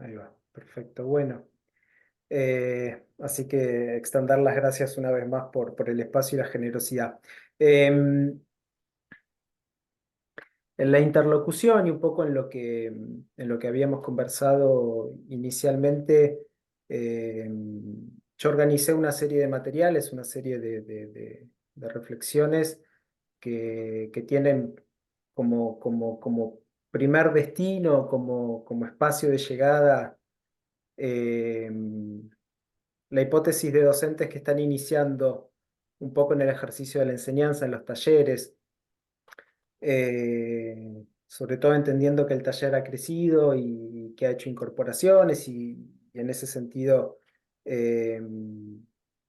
Ahí va, perfecto. Bueno, así que extender las gracias una vez más por el espacio y la generosidad. En la interlocución y un poco en lo que habíamos conversado inicialmente, yo organicé una serie de materiales, una serie de reflexiones que tienen como primer destino, como espacio de llegada, eh, la hipótesis de docentes que están iniciando un poco en el ejercicio de la enseñanza, en los talleres, sobre todo entendiendo que el taller ha crecido y que ha hecho incorporaciones y en ese sentido eh,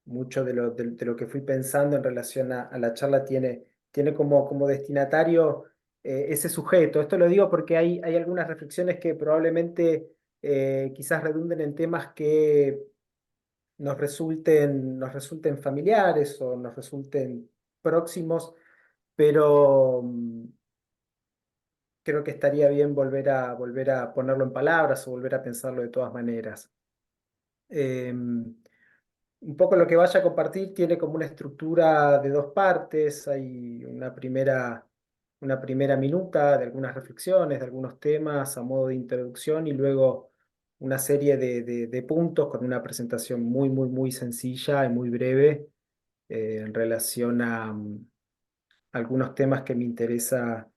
mucho de lo que fui pensando en relación a la charla tiene como destinatario ese sujeto. Esto lo digo porque hay algunas reflexiones que probablemente quizás redunden en temas que nos resulten familiares o nos resulten próximos, pero creo que estaría bien volver a ponerlo en palabras o volver a pensarlo de todas maneras. Un poco lo que vaya a compartir tiene como una estructura de dos partes. Hay una primera minuta de algunas reflexiones, de algunos temas a modo de introducción y luego una serie de puntos con una presentación muy, muy, muy sencilla y muy breve en relación a algunos temas que me interesa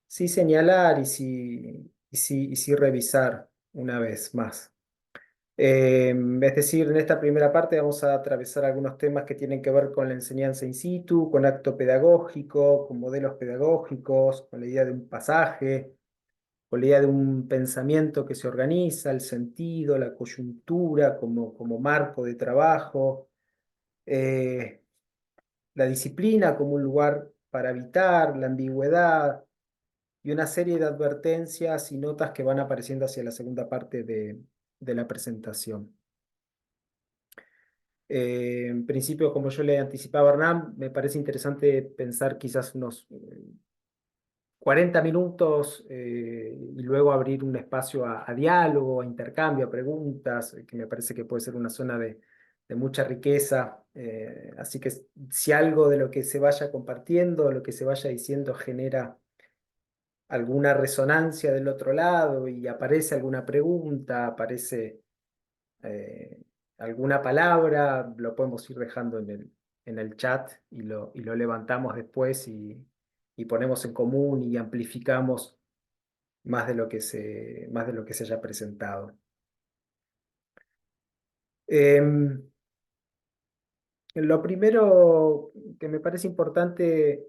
sí señalar y sí revisar una vez más. Es decir, en esta primera parte vamos a atravesar algunos temas que tienen que ver con la enseñanza in situ, con acto pedagógico, con modelos pedagógicos, con la idea de un pasaje, con la idea de un pensamiento que se organiza, el sentido, la coyuntura como marco de trabajo, eh, la disciplina como un lugar para habitar, la ambigüedad y una serie de advertencias y notas que van apareciendo hacia la segunda parte de la presentación. En principio, como yo le anticipaba a Hernán, me parece interesante pensar quizás unos 40 minutos y luego abrir un espacio a diálogo, a intercambio, a preguntas, que me parece que puede ser una zona de mucha riqueza. Así que si algo de lo que se vaya compartiendo, lo que se vaya diciendo genera alguna resonancia del otro lado y aparece alguna pregunta, aparece eh, alguna palabra, lo podemos ir dejando en el chat y lo levantamos después y ponemos en común y amplificamos más de lo que se haya presentado. Em, lo primero que me parece importante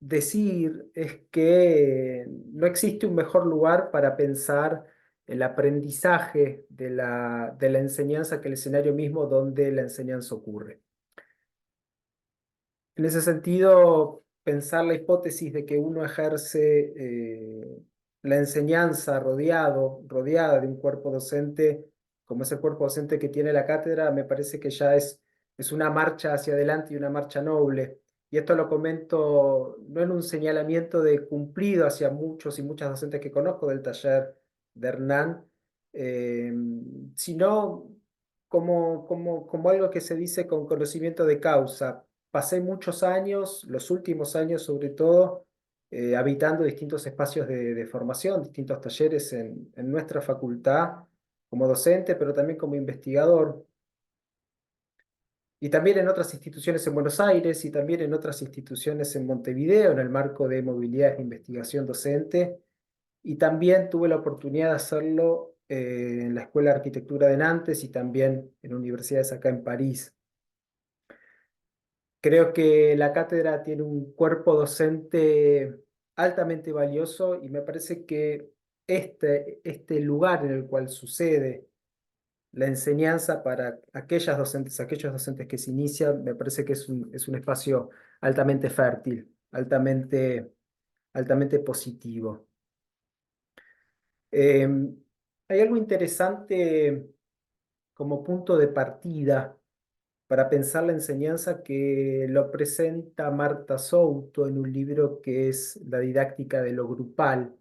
decir es que no existe un mejor lugar para pensar el aprendizaje de la enseñanza que el escenario mismo donde la enseñanza ocurre. En ese sentido, pensar la hipótesis de que uno ejerce la enseñanza rodeada de un cuerpo docente, como es el cuerpo docente que tiene la cátedra, me parece que ya es una marcha hacia adelante y una marcha noble. Y esto lo comento no en un señalamiento de cumplido hacia muchos y muchas docentes que conozco del taller de Hernán, eh, sino como algo que se dice con conocimiento de causa. Pasé muchos años, los últimos años sobre todo, habitando distintos espacios de formación, distintos talleres en nuestra facultad como docente, pero también como investigador, y también en otras instituciones en Buenos Aires y también en otras instituciones en Montevideo, en el marco de movilidad e investigación docente, y también tuve la oportunidad de hacerlo en la Escuela de Arquitectura de Nantes y también en universidades acá en París. Creo que la cátedra tiene un cuerpo docente altamente valioso y me parece que este lugar en el cual sucede la enseñanza para aquellos docentes que se inician, me parece que es un espacio altamente fértil, altamente positivo. Eh, Hay algo interesante como punto de partida para pensar la enseñanza que lo presenta Marta Souto en un libro que es La didáctica de lo grupal.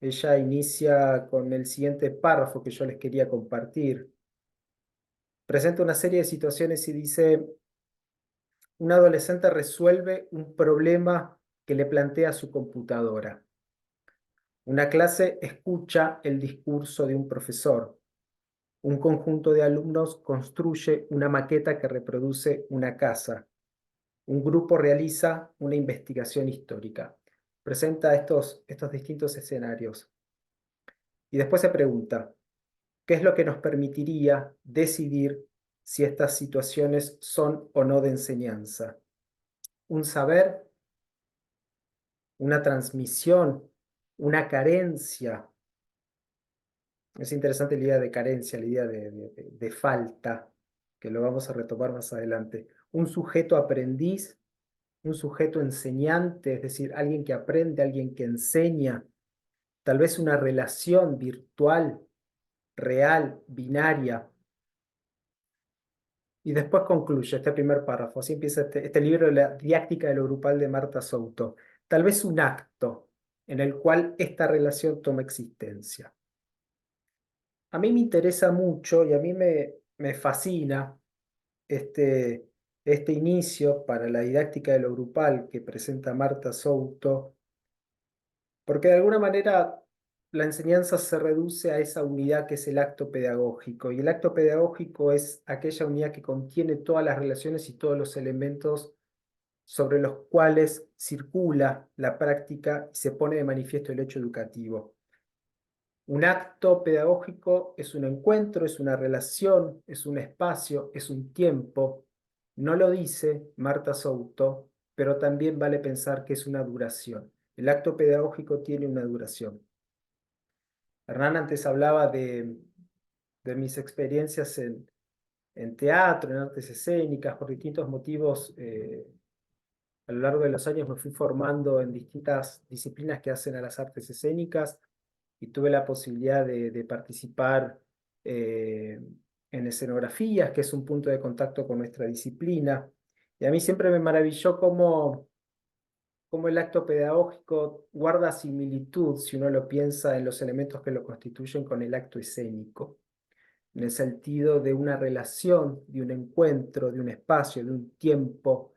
Ella inicia con el siguiente párrafo que yo les quería compartir. Presenta una serie de situaciones y dice, un adolescente resuelve un problema que le plantea su computadora. Una clase escucha el discurso de un profesor. Un conjunto de alumnos construye una maqueta que reproduce una casa. Un grupo realiza una investigación histórica. Presenta estos distintos escenarios. Y después se pregunta, ¿qué es lo que nos permitiría decidir si estas situaciones son o no de enseñanza? ¿Un saber, una transmisión, una carencia? Es interesante la idea de carencia, la idea de falta, que lo vamos a retomar más adelante. Un sujeto aprendiz, un sujeto enseñante, es decir, alguien que aprende, alguien que enseña, tal vez una relación virtual, real, binaria. Y después concluye este primer párrafo. Así empieza este libro, La didáctica de lo grupal de Marta Souto. Tal vez un acto en el cual esta relación toma existencia. A mí me interesa mucho y a mí me fascina este, este inicio para la didáctica de lo grupal que presenta Marta Souto, porque de alguna manera la enseñanza se reduce a esa unidad que es el acto pedagógico, y el acto pedagógico es aquella unidad que contiene todas las relaciones y todos los elementos sobre los cuales circula la práctica y se pone de manifiesto el hecho educativo. Un acto pedagógico es un encuentro, es una relación, es un espacio, es un tiempo. No lo dice Marta Souto, pero también vale pensar que es una duración. El acto pedagógico tiene una duración. Hernán antes hablaba de mis experiencias en teatro, en artes escénicas, por distintos motivos. A lo largo de los años me fui formando en distintas disciplinas que hacen a las artes escénicas y tuve la posibilidad de participar eh, en escenografías, que es un punto de contacto con nuestra disciplina. Y a mí siempre me maravilló cómo el acto pedagógico guarda similitud, si uno lo piensa en los elementos que lo constituyen, con el acto escénico, en el sentido de una relación, de un encuentro, de un espacio, de un tiempo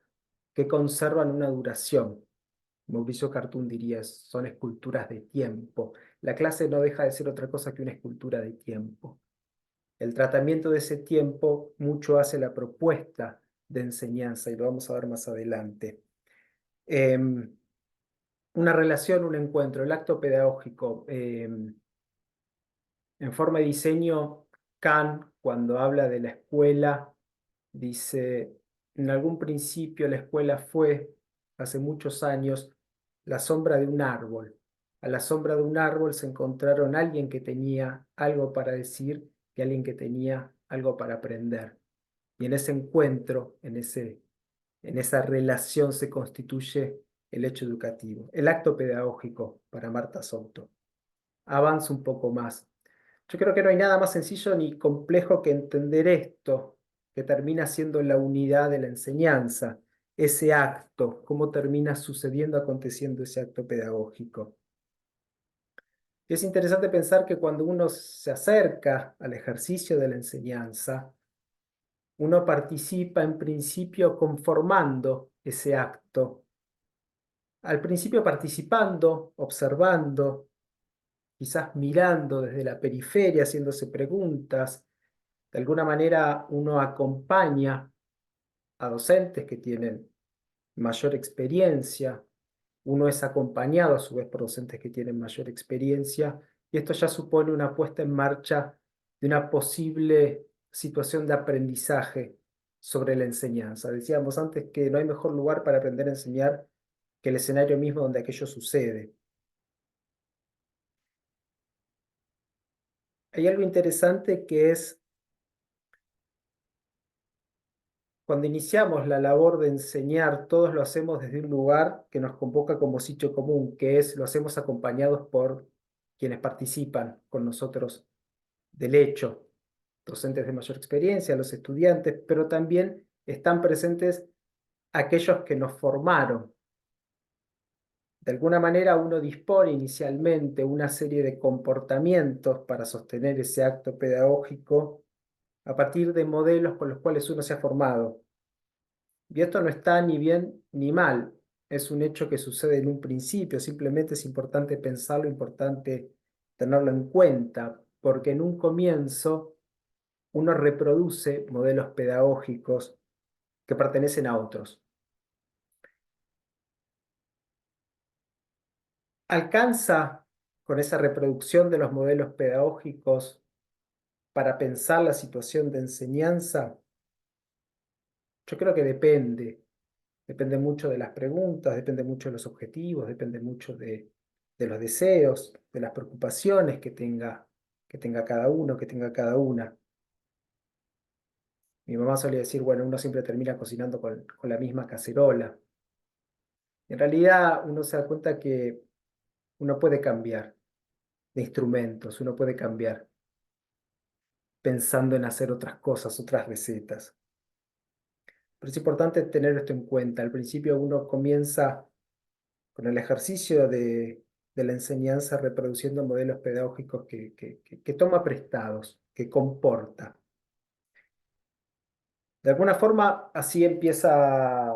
que conservan una duración. Mauricio Cartún diría, son esculturas de tiempo. La clase no deja de ser otra cosa que una escultura de tiempo. El tratamiento de ese tiempo mucho hace la propuesta de enseñanza y lo vamos a ver más adelante. Una relación, un encuentro, el acto pedagógico. En forma de diseño, Kant, cuando habla de la escuela, dice, en algún principio la escuela fue, hace muchos años, la sombra de un árbol. A la sombra de un árbol se encontraron alguien que tenía algo para decir y alguien que tenía algo para aprender. Y en ese encuentro, en esa relación se constituye el hecho educativo, el acto pedagógico para Marta Souto. Avanza un poco más. Yo creo que no hay nada más sencillo ni complejo que entender esto, que termina siendo la unidad de la enseñanza, ese acto, cómo termina sucediendo, aconteciendo ese acto pedagógico. Y es interesante pensar que cuando uno se acerca al ejercicio de la enseñanza, uno participa en principio conformando ese acto. Al principio participando, observando, quizás mirando desde la periferia, haciéndose preguntas. De alguna manera uno acompaña a docentes que tienen mayor experiencia, uno es acompañado a su vez por docentes que tienen mayor experiencia, y esto ya supone una puesta en marcha de una posible situación de aprendizaje sobre la enseñanza. Decíamos antes que no hay mejor lugar para aprender a enseñar que el escenario mismo donde aquello sucede. Hay algo interesante que es cuando iniciamos la labor de enseñar, todos lo hacemos desde un lugar que nos convoca como sitio común, que es lo hacemos acompañados por quienes participan con nosotros del hecho, docentes de mayor experiencia, los estudiantes, pero también están presentes aquellos que nos formaron. De alguna manera uno dispone inicialmente una serie de comportamientos para sostener ese acto pedagógico a partir de modelos con los cuales uno se ha formado. Y esto no está ni bien ni mal, es un hecho que sucede en un principio, simplemente es importante pensarlo, importante tenerlo en cuenta, porque en un comienzo uno reproduce modelos pedagógicos que pertenecen a otros. Alcanza con esa reproducción de los modelos pedagógicos para pensar la situación de enseñanza. Yo creo que depende. Depende mucho de las preguntas, depende mucho de los objetivos, depende mucho de los deseos, de las preocupaciones que tenga cada uno, que tenga cada una. Mi mamá solía decir, bueno, uno siempre termina cocinando con la misma cacerola. En realidad uno se da cuenta que uno puede cambiar de instrumentos, uno puede cambiar pensando en hacer otras cosas, otras recetas. Pero es importante tener esto en cuenta. Al principio uno comienza con el ejercicio de la enseñanza reproduciendo modelos pedagógicos que toma prestados, que comporta. De alguna forma, así empieza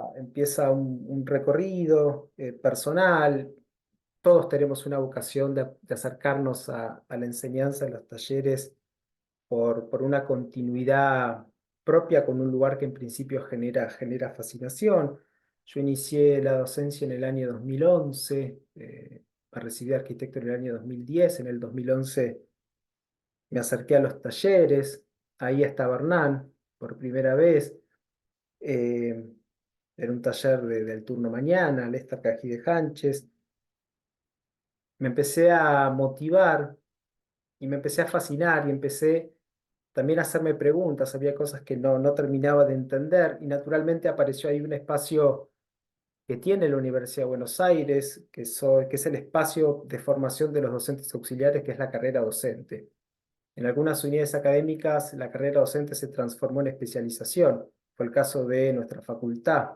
un recorrido personal. Todos tenemos una vocación de acercarnos a la enseñanza en los talleres por una continuidad propia con un lugar que en principio genera fascinación. Yo inicié la docencia en el año 2011, me recibí de arquitecto en el año 2010, en el 2011 me acerqué a los talleres, ahí estaba Hernán por primera vez, eh, era un taller del turno mañana, Lester Cají de Hanches. Me empecé a motivar y me empecé a fascinar y empecé también a hacerme preguntas, había cosas que no terminaba de entender y naturalmente apareció ahí un espacio que tiene la Universidad de Buenos Aires, que es el espacio de formación de los docentes auxiliares, que es la carrera docente. En algunas unidades académicas la carrera docente se transformó en especialización. Fue el caso de nuestra facultad,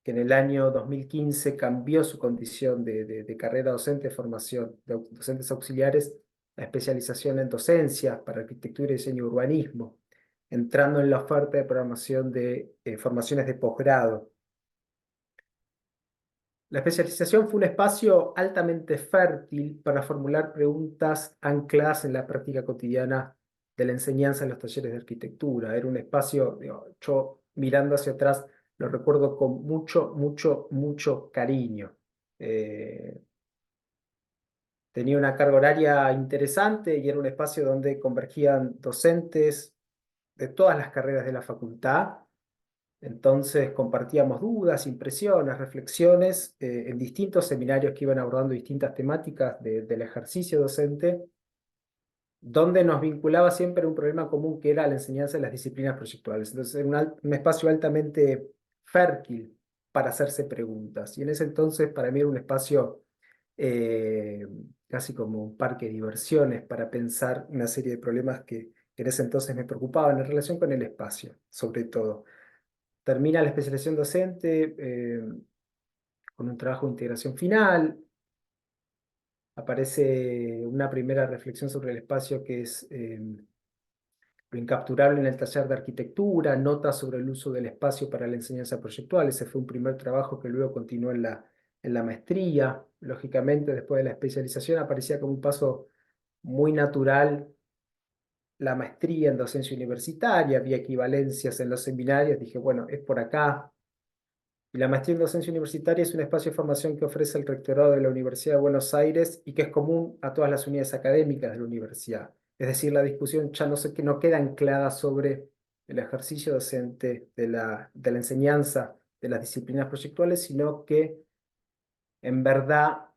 que en el año 2015 cambió su condición de carrera docente, formación de docentes auxiliares, a especialización en docencia para arquitectura, diseño y urbanismo, entrando en la oferta de programación de formaciones de posgrado. La especialización fue un espacio altamente fértil para formular preguntas ancladas en la práctica cotidiana de la enseñanza en los talleres de arquitectura. Era un espacio, digo, yo mirando hacia atrás, lo recuerdo con mucho, mucho, mucho cariño. Eh, Tenía una carga horaria interesante y era un espacio donde convergían docentes de todas las carreras de la facultad. Entonces compartíamos dudas, impresiones, reflexiones en distintos seminarios que iban abordando distintas temáticas del ejercicio docente, donde nos vinculaba siempre un problema común que era la enseñanza de las disciplinas proyectuales. Entonces era un espacio altamente fértil para hacerse preguntas. Y en ese entonces para mí era un espacio eh, casi como un parque de diversiones para pensar una serie de problemas que en ese entonces me preocupaban en relación con el espacio, sobre todo. Termina la especialización docente con un trabajo de integración final. Aparece una primera reflexión sobre el espacio que es lo incapturable en el taller de arquitectura, notas sobre el uso del espacio para la enseñanza proyectual. Ese fue un primer trabajo que luego continuó en la maestría. Lógicamente, después de la especialización aparecía como un paso muy natural la maestría en docencia universitaria, había equivalencias en los seminarios. Dije, bueno, es por acá. Y la maestría en docencia universitaria es un espacio de formación que ofrece el Rectorado de la Universidad de Buenos Aires y que es común a todas las unidades académicas de la universidad. Es decir, la discusión ya no queda anclada sobre el ejercicio docente de la enseñanza de las disciplinas proyectuales, sino que en verdad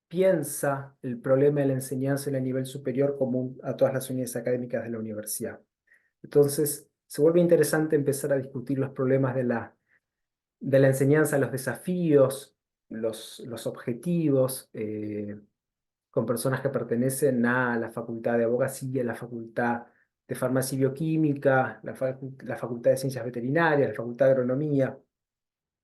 piensa el problema de la enseñanza en el nivel superior común a todas las unidades académicas de la universidad. Entonces, se vuelve interesante empezar a discutir los problemas de la enseñanza, los desafíos, los objetivos, con personas que pertenecen a la Facultad de Abogacía, la Facultad de Farmacia y Bioquímica, la Facultad de Ciencias Veterinarias, la Facultad de Agronomía.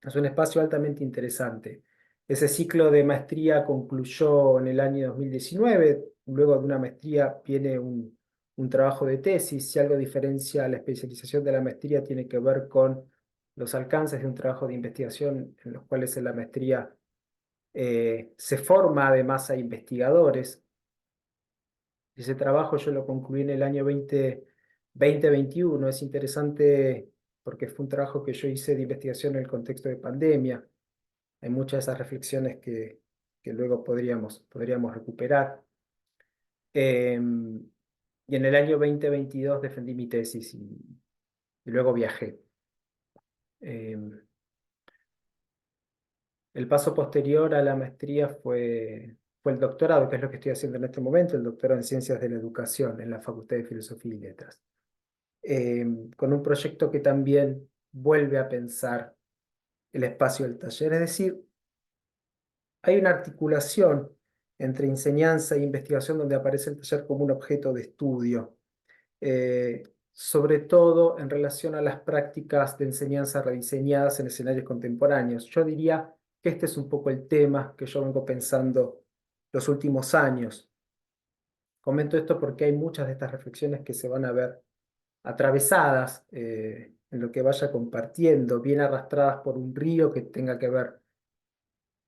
Es un espacio altamente interesante. Ese ciclo de maestría concluyó en el año 2019. Luego de una maestría viene un trabajo de tesis. Si algo diferencia la especialización de la maestría, tiene que ver con los alcances de un trabajo de investigación en los cuales en la maestría se forma además a investigadores. Ese trabajo yo lo concluí en el año 2021. Es interesante porque fue un trabajo que yo hice de investigación en el contexto de pandemia. Hay muchas de esas reflexiones que luego podríamos recuperar. Y en el año 2022 defendí mi tesis y luego viajé. Em, el paso posterior a la maestría fue el doctorado, que es lo que estoy haciendo en este momento, el doctorado en Ciencias de la Educación en la Facultad de Filosofía y Letras. Con un proyecto que también vuelve a pensar el espacio del taller, es decir, hay una articulación entre enseñanza e investigación donde aparece el taller como un objeto de estudio, sobre todo en relación a las prácticas de enseñanza rediseñadas en escenarios contemporáneos. Yo diría que este es un poco el tema que yo vengo pensando los últimos años. Comento esto porque hay muchas de estas reflexiones que se van a ver atravesadas en lo que vaya compartiendo, bien arrastradas por un río que tenga que ver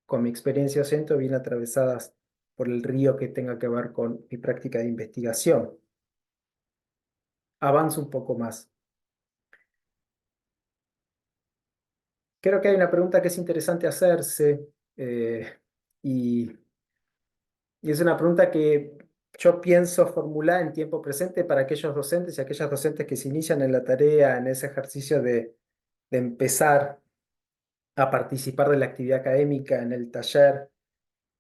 con mi experiencia docente, o bien atravesadas por el río que tenga que ver con mi práctica de investigación. Avanzo un poco más. Creo que hay una pregunta que es interesante hacerse y, y es una pregunta que yo pienso formular en tiempo presente para aquellos docentes y aquellas docentes que se inician en la tarea, en ese ejercicio de empezar a participar de la actividad académica en el taller.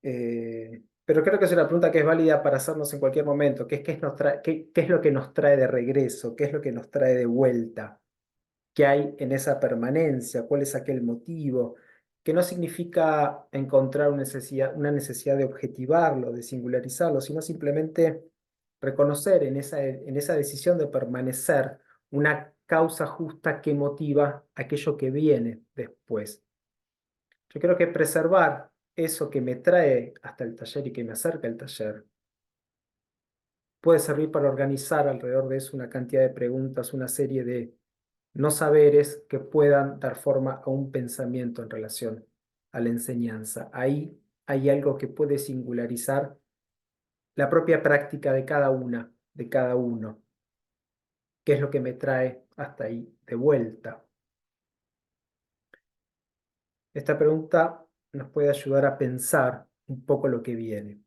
Pero creo que es una pregunta que es válida para hacernos en cualquier momento, que es qué es lo que nos trae de regreso, qué es lo que nos trae de vuelta, qué hay en esa permanencia, cuál es aquel motivo, que no significa encontrar una necesidad de objetivarlo, de singularizarlo, sino simplemente reconocer en esa decisión de permanecer una causa justa que motiva aquello que viene después. Yo creo que preservar eso que me trae hasta el taller y que me acerca al taller puede servir para organizar alrededor de eso una cantidad de preguntas, una serie de no saberes que puedan dar forma a un pensamiento en relación a la enseñanza. Ahí hay algo que puede singularizar la propia práctica de cada una, de cada uno, que es lo que me trae hasta ahí de vuelta. Esta pregunta nos puede ayudar a pensar un poco lo que viene.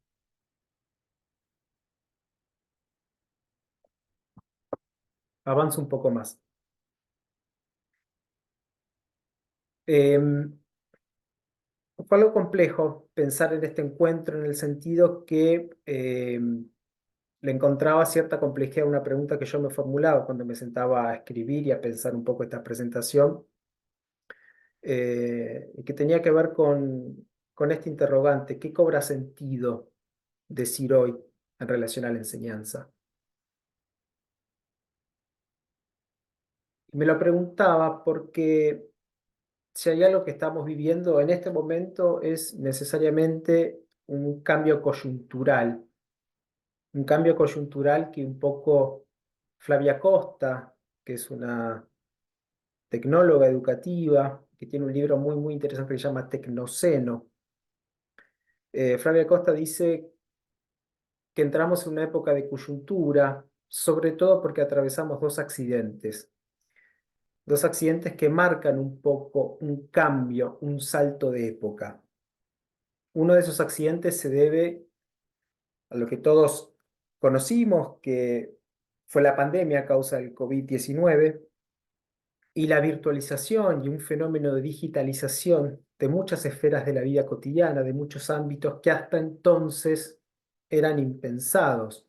Avanzo un poco más. Fue algo complejo pensar en este encuentro en el sentido que le encontraba cierta complejidad a una pregunta que yo me formulaba cuando me sentaba a escribir y a pensar un poco esta presentación, y que tenía que ver con este interrogante: ¿qué cobra sentido decir hoy en relación a la enseñanza? Y me lo preguntaba porque si hay algo que estamos viviendo en este momento es necesariamente un cambio coyuntural. Un cambio coyuntural que un poco Flavia Costa, que es una tecnóloga educativa, que tiene un libro muy, muy interesante que se llama Tecnoceno. Flavia Costa dice que entramos en una época de coyuntura, sobre todo porque atravesamos dos accidentes que marcan un poco un cambio, un salto de época. Uno de esos accidentes se debe a lo que todos conocimos, que fue la pandemia a causa del COVID-19 y la virtualización y un fenómeno de digitalización de muchas esferas de la vida cotidiana, de muchos ámbitos que hasta entonces eran impensados.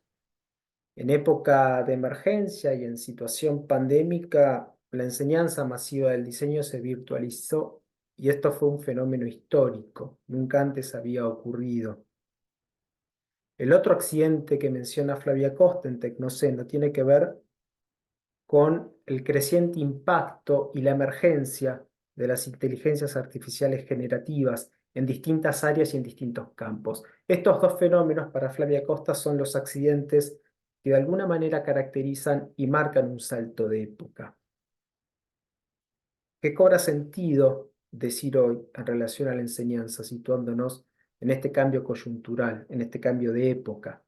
En época de emergencia y en situación pandémica, la enseñanza masiva del diseño se virtualizó y esto fue un fenómeno histórico, nunca antes había ocurrido. El otro accidente que menciona Flavia Costa en Tecnoceno tiene que ver con el creciente impacto y la emergencia de las inteligencias artificiales generativas en distintas áreas y en distintos campos. Estos dos fenómenos para Flavia Costa son los accidentes que de alguna manera caracterizan y marcan un salto de época. ¿Qué cobra sentido decir hoy en relación a la enseñanza, situándonos en este cambio coyuntural, en este cambio de época?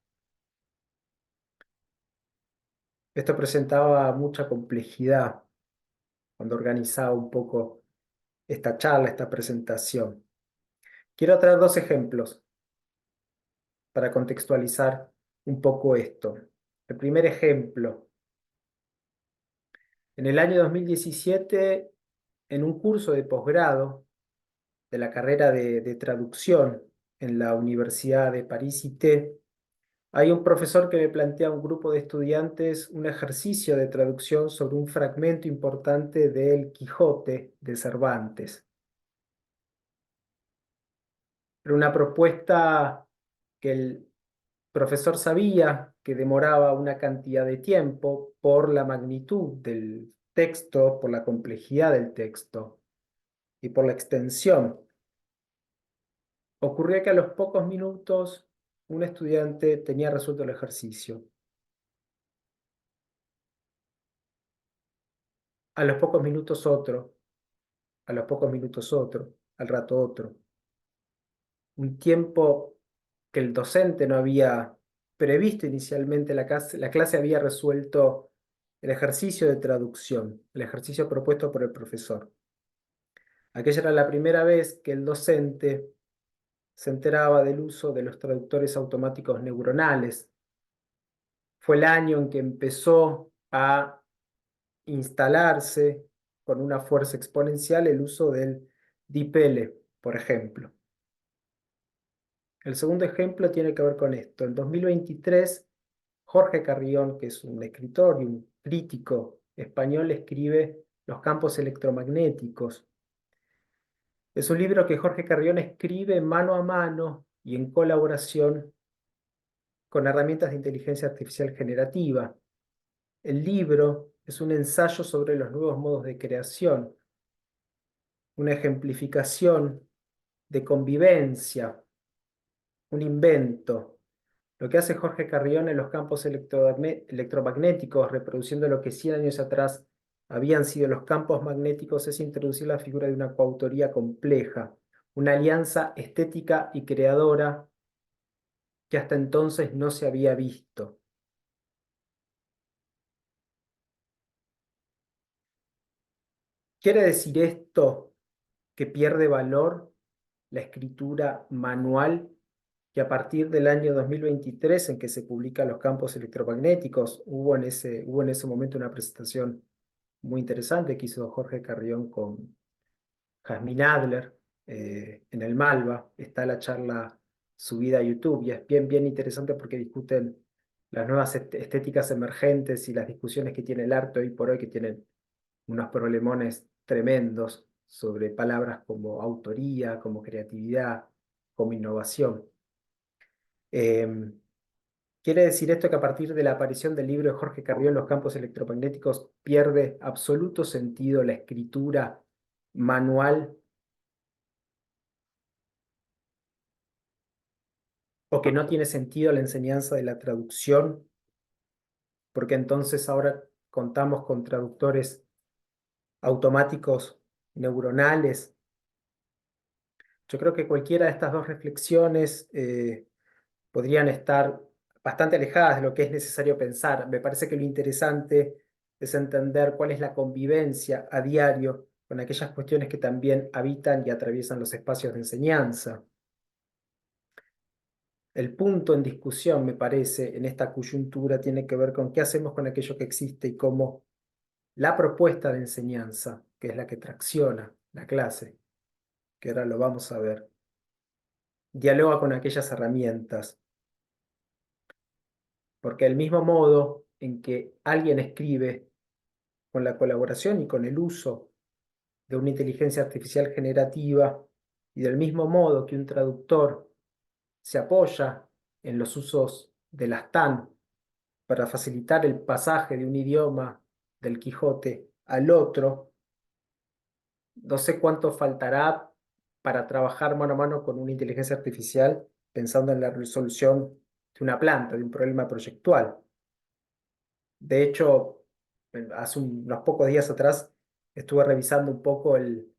Esto presentaba mucha complejidad cuando organizaba un poco esta charla, esta presentación. Quiero traer dos ejemplos para contextualizar un poco esto. El primer ejemplo, en el año 2017, en un curso de posgrado de la carrera de traducción en la Universidad de París IT, hay un profesor que le plantea a un grupo de estudiantes un ejercicio de traducción sobre un fragmento importante del Quijote de Cervantes. Era una propuesta que el profesor sabía que demoraba una cantidad de tiempo por la magnitud del texto, por la complejidad del texto y por la extensión. Ocurría que a los pocos minutos un estudiante tenía resuelto el ejercicio. A los pocos minutos otro, a los pocos minutos otro, al rato otro. Un tiempo que el docente no había previsto inicialmente, la clase había resuelto el ejercicio de traducción, el ejercicio propuesto por el profesor. Aquella era la primera vez que el docente se enteraba del uso de los traductores automáticos neuronales. Fue el año en que empezó a instalarse con una fuerza exponencial el uso del DeepL, por ejemplo. El segundo ejemplo tiene que ver con esto. En 2023, Jorge Carrión, que es un escritor y un crítico español, escribe Los campos electromagnéticos. Es un libro que Jorge Carrión escribe mano a mano y en colaboración con herramientas de inteligencia artificial generativa. El libro es un ensayo sobre los nuevos modos de creación, una ejemplificación de convivencia, un invento. Lo que hace Jorge Carrión en los campos electromagnéticos, reproduciendo lo que 100 años atrás habían sido los campos magnéticos, es introducir la figura de una coautoría compleja, una alianza estética y creadora que hasta entonces no se había visto. ¿Quiere decir esto que pierde valor la escritura manual, que a partir del año 2023, en que se publican los campos electromagnéticos, hubo en ese momento una presentación muy interesante que hizo Jorge Carrión con Jasmine Adler en el Malva? Está la charla subida a YouTube y es bien, bien interesante porque discuten las nuevas estéticas emergentes y las discusiones que tiene el arte hoy por hoy, que tienen unos problemones tremendos sobre palabras como autoría, como creatividad, como innovación. ¿Quiere decir esto que a partir de la aparición del libro de Jorge Carrión, Los campos electromagnéticos, pierde absoluto sentido la escritura manual, o que no tiene sentido la enseñanza de la traducción, porque entonces ahora contamos con traductores automáticos neuronales? Yo creo que cualquiera de estas dos reflexiones podrían estar bastante alejadas de lo que es necesario pensar. Me parece que lo interesante es entender cuál es la convivencia a diario con aquellas cuestiones que también habitan y atraviesan los espacios de enseñanza. El punto en discusión, me parece, en esta coyuntura tiene que ver con qué hacemos con aquello que existe y cómo la propuesta de enseñanza, que es la que tracciona la clase, que ahora lo vamos a ver, dialoga con aquellas herramientas, porque del mismo modo en que alguien escribe con la colaboración y con el uso de una inteligencia artificial generativa, y del mismo modo que un traductor se apoya en los usos de las TAN para facilitar el pasaje de un idioma del Quijote al otro, no sé cuánto faltará para trabajar mano a mano con una inteligencia artificial pensando en la resolución de una planta, de un problema proyectual. De hecho, hace unos pocos días atrás estuve revisando un poco el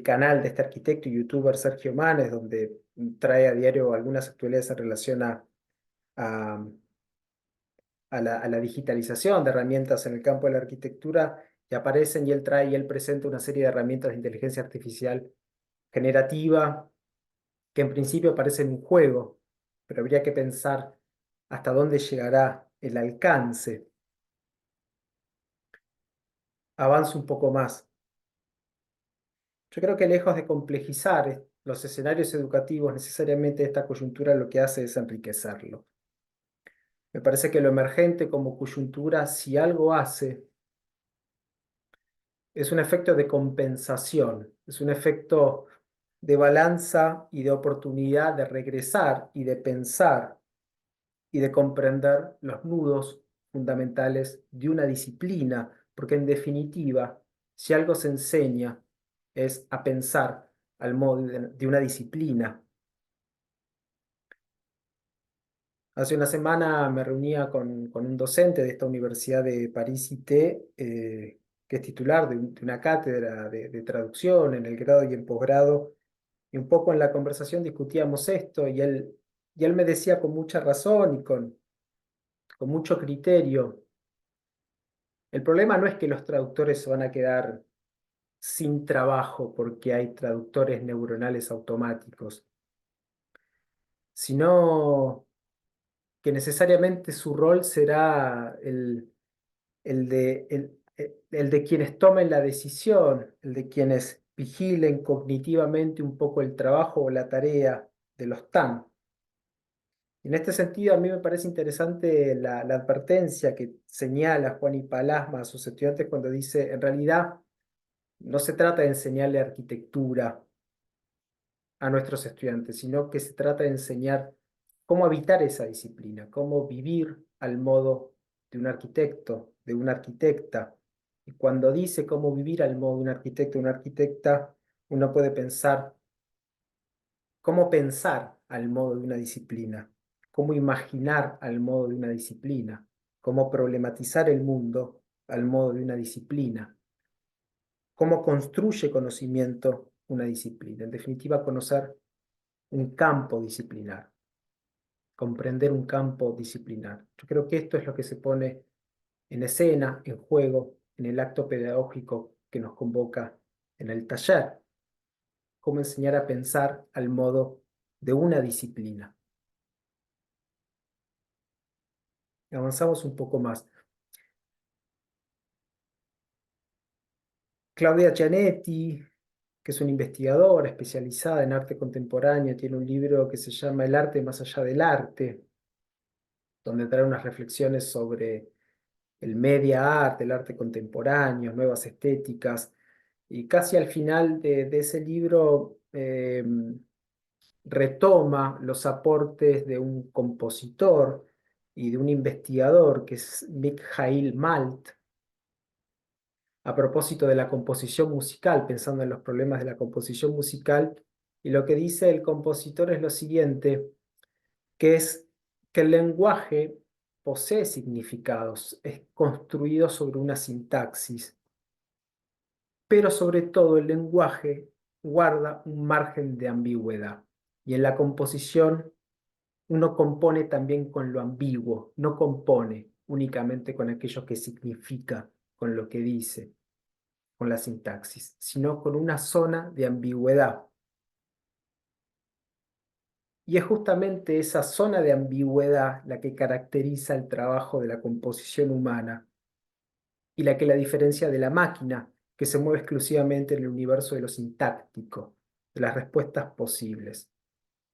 canal de este arquitecto y youtuber Sergio Manes, donde trae a diario algunas actualidades en relación a, a la digitalización de herramientas en el campo de la arquitectura, y aparecen y él trae y él presenta una serie de herramientas de inteligencia artificial generativa que en principio parecen un juego, pero habría que pensar hasta dónde llegará el alcance. Avanzo un poco más. Yo creo que lejos de complejizar los escenarios educativos, necesariamente esta coyuntura lo que hace es enriquecerlo. Me parece que lo emergente como coyuntura, si algo hace, es un efecto de compensación, es un efecto de balanza y de oportunidad de regresar y de pensar y de comprender los nudos fundamentales de una disciplina, porque en definitiva, si algo se enseña es a pensar al modo de una disciplina. Hace una semana me reunía con un docente de esta Universidad de París IT, que es titular de una cátedra de traducción en el grado y en posgrado, y un poco en la conversación discutíamos esto, y él me decía con mucha razón y con mucho criterio, el problema no es que los traductores se van a quedar sin trabajo porque hay traductores neuronales automáticos, sino que necesariamente su rol será el de quienes tomen la decisión, el de quienes vigilen cognitivamente un poco el trabajo o la tarea de los TAM. En este sentido, a mí me parece interesante la advertencia que señala Juan y Palasma a sus estudiantes cuando dice, en realidad, no se trata de enseñarle arquitectura a nuestros estudiantes, sino que se trata de enseñar cómo habitar esa disciplina, cómo vivir al modo de un arquitecto, de una arquitecta. Y cuando dice cómo vivir al modo de un arquitecto, una arquitecta, uno puede pensar cómo pensar al modo de una disciplina, cómo imaginar al modo de una disciplina, cómo problematizar el mundo al modo de una disciplina, cómo construye conocimiento una disciplina. En definitiva, conocer un campo disciplinar, comprender un campo disciplinar. Yo creo que esto es lo que se pone en escena, en juego, en el acto pedagógico que nos convoca en el taller. Cómo enseñar a pensar al modo de una disciplina. Avanzamos un poco más. Claudia Gianetti, que es una investigadora especializada en arte contemporáneo, tiene un libro que se llama El arte más allá del arte, donde trae unas reflexiones sobre el media art, el arte contemporáneo, nuevas estéticas, y casi al final de ese libro retoma los aportes de un compositor y de un investigador que es Mikhail Malt, a propósito de la composición musical, pensando en los problemas de la composición musical, y lo que dice el compositor es lo siguiente, que es que el lenguaje posee significados, es construido sobre una sintaxis, pero sobre todo el lenguaje guarda un margen de ambigüedad. Y en la composición uno compone también con lo ambiguo, no compone únicamente con aquello que significa, con lo que dice, con la sintaxis, sino con una zona de ambigüedad. Y es justamente esa zona de ambigüedad la que caracteriza el trabajo de la composición humana y la que la diferencia de la máquina, que se mueve exclusivamente en el universo de lo sintáctico, de las respuestas posibles.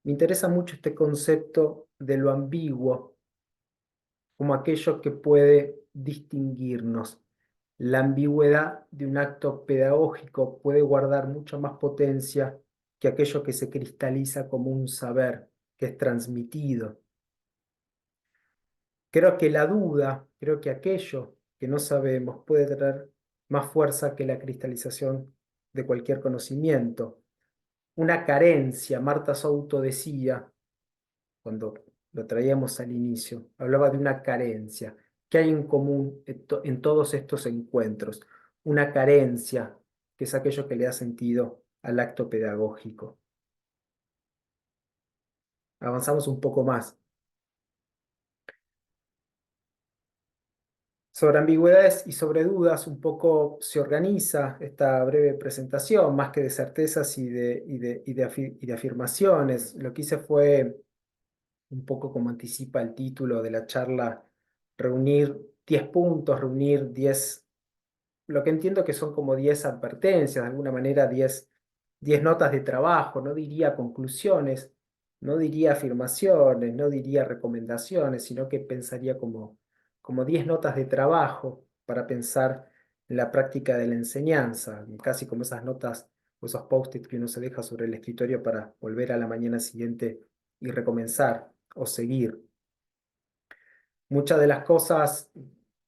Me interesa mucho este concepto de lo ambiguo como aquello que puede distinguirnos. La ambigüedad de un acto pedagógico puede guardar mucha más potencia que aquello que se cristaliza como un saber que es transmitido. Creo que la duda, creo que aquello que no sabemos puede tener más fuerza que la cristalización de cualquier conocimiento. una carencia. Marta Souto decía, cuando lo traíamos al inicio, hablaba de una carencia. ¿Qué hay en común en todos estos encuentros? Una carencia, que es aquello que le da sentido al acto pedagógico. Avanzamos un poco más. Sobre ambigüedades y sobre dudas, un poco se organiza esta breve presentación, más que de certezas y de afirmaciones. Lo que hice fue, un poco como anticipa el título de la charla, reunir 10 puntos, reunir 10, lo que entiendo que son como 10 advertencias, de alguna manera 10 notas de trabajo. No diría conclusiones, no diría afirmaciones, no diría recomendaciones, sino que pensaría como 10 notas de trabajo para pensar en la práctica de la enseñanza, casi como esas notas o esos post-it que uno se deja sobre el escritorio para volver a la mañana siguiente y recomenzar o seguir. Muchas de las cosas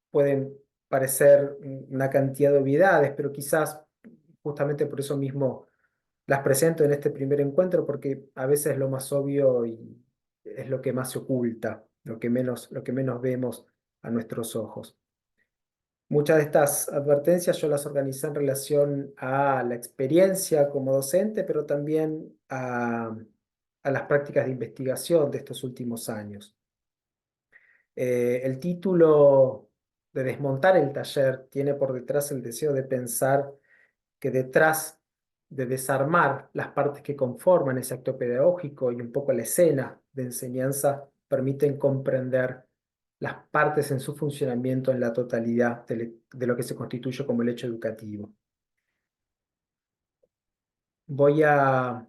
pueden parecer una cantidad de obviedades, pero quizás justamente por eso mismo las presento en este primer encuentro, porque a veces lo más obvio y es lo que más se oculta, lo que menos vemos a nuestros ojos. Muchas de estas advertencias yo las organizé en relación a la experiencia como docente, pero también a las prácticas de investigación de estos últimos años. El título de Desmontar el taller tiene por detrás el deseo de pensar que detrás de desarmar las partes que conforman ese acto pedagógico y un poco la escena de enseñanza permiten comprender las partes en su funcionamiento en la totalidad de lo que se constituye como el hecho educativo. Voy a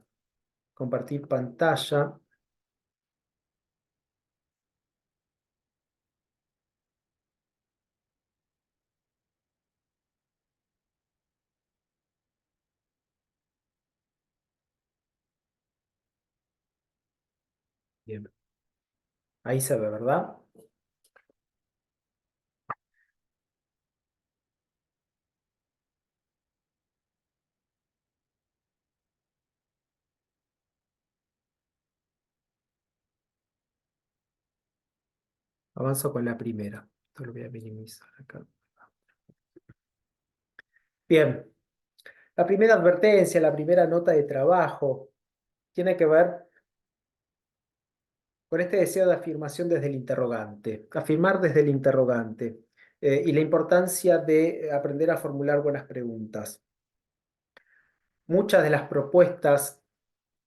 compartir pantalla. Bien, ahí se ve, ¿verdad? Avanzo con la primera. Esto lo voy a minimizar acá. Bien, la primera advertencia, la primera nota de trabajo, tiene que ver con este deseo de afirmación desde el interrogante, afirmar desde el interrogante, y la importancia de aprender a formular buenas preguntas. Muchas de las propuestas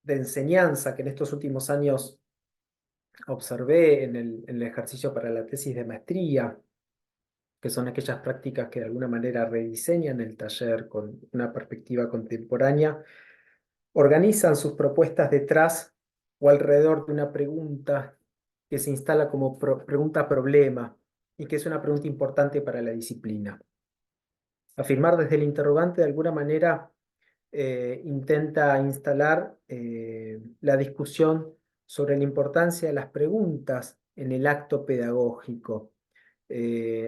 de enseñanza que en estos últimos años observé en el ejercicio para la tesis de maestría, que son aquellas prácticas que de alguna manera rediseñan el taller con una perspectiva contemporánea, organizan sus propuestas detrás o alrededor de una pregunta que se instala como pregunta-problema y que es una pregunta importante para la disciplina. Afirmar desde el interrogante de alguna manera intenta instalar la discusión sobre la importancia de las preguntas en el acto pedagógico.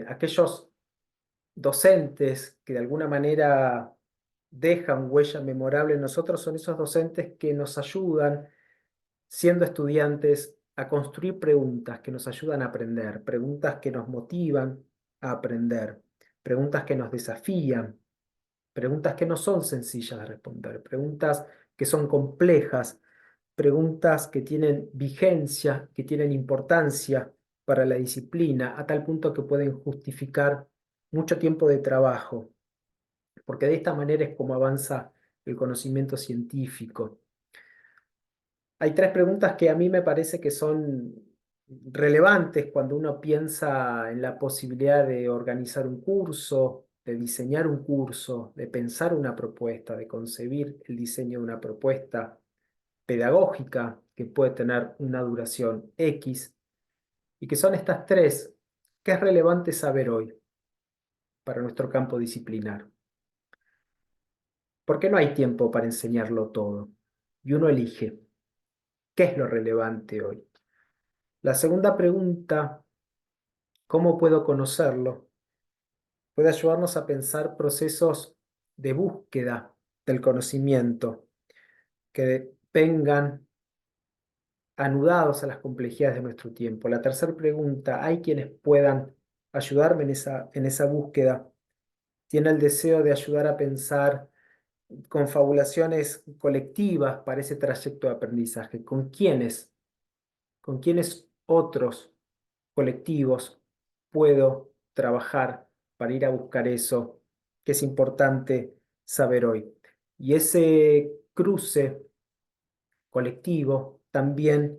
Aquellos docentes que de alguna manera dejan huella memorable en nosotros son esos docentes que nos ayudan, siendo estudiantes, a construir preguntas que nos ayudan a aprender, preguntas que nos motivan a aprender, preguntas que nos desafían, preguntas que no son sencillas de responder, preguntas que son complejas, preguntas que tienen vigencia, que tienen importancia para la disciplina, a tal punto que pueden justificar mucho tiempo de trabajo, porque de esta manera es como avanza el conocimiento científico. Hay tres preguntas que a mí me parece que son relevantes cuando uno piensa en la posibilidad de organizar un curso, de diseñar un curso, de pensar una propuesta, de concebir el diseño de una propuesta pedagógica que puede tener una duración X, y que son estas tres que es relevante saber hoy para nuestro campo disciplinar. Porque no hay tiempo para enseñarlo todo, y uno elige qué es lo relevante hoy. La segunda pregunta, ¿cómo puedo conocerlo?, puede ayudarnos a pensar procesos de búsqueda del conocimiento. que vengan anudados a las complejidades de nuestro tiempo. La tercera pregunta, ¿hay quienes puedan ayudarme en esa búsqueda? ¿Tiene el deseo de ayudar a pensar confabulaciones colectivas para ese trayecto de aprendizaje? ¿Con quiénes? ¿Con quiénes otros colectivos puedo trabajar para ir a buscar eso que es importante saber hoy? Y ese cruce colectivo también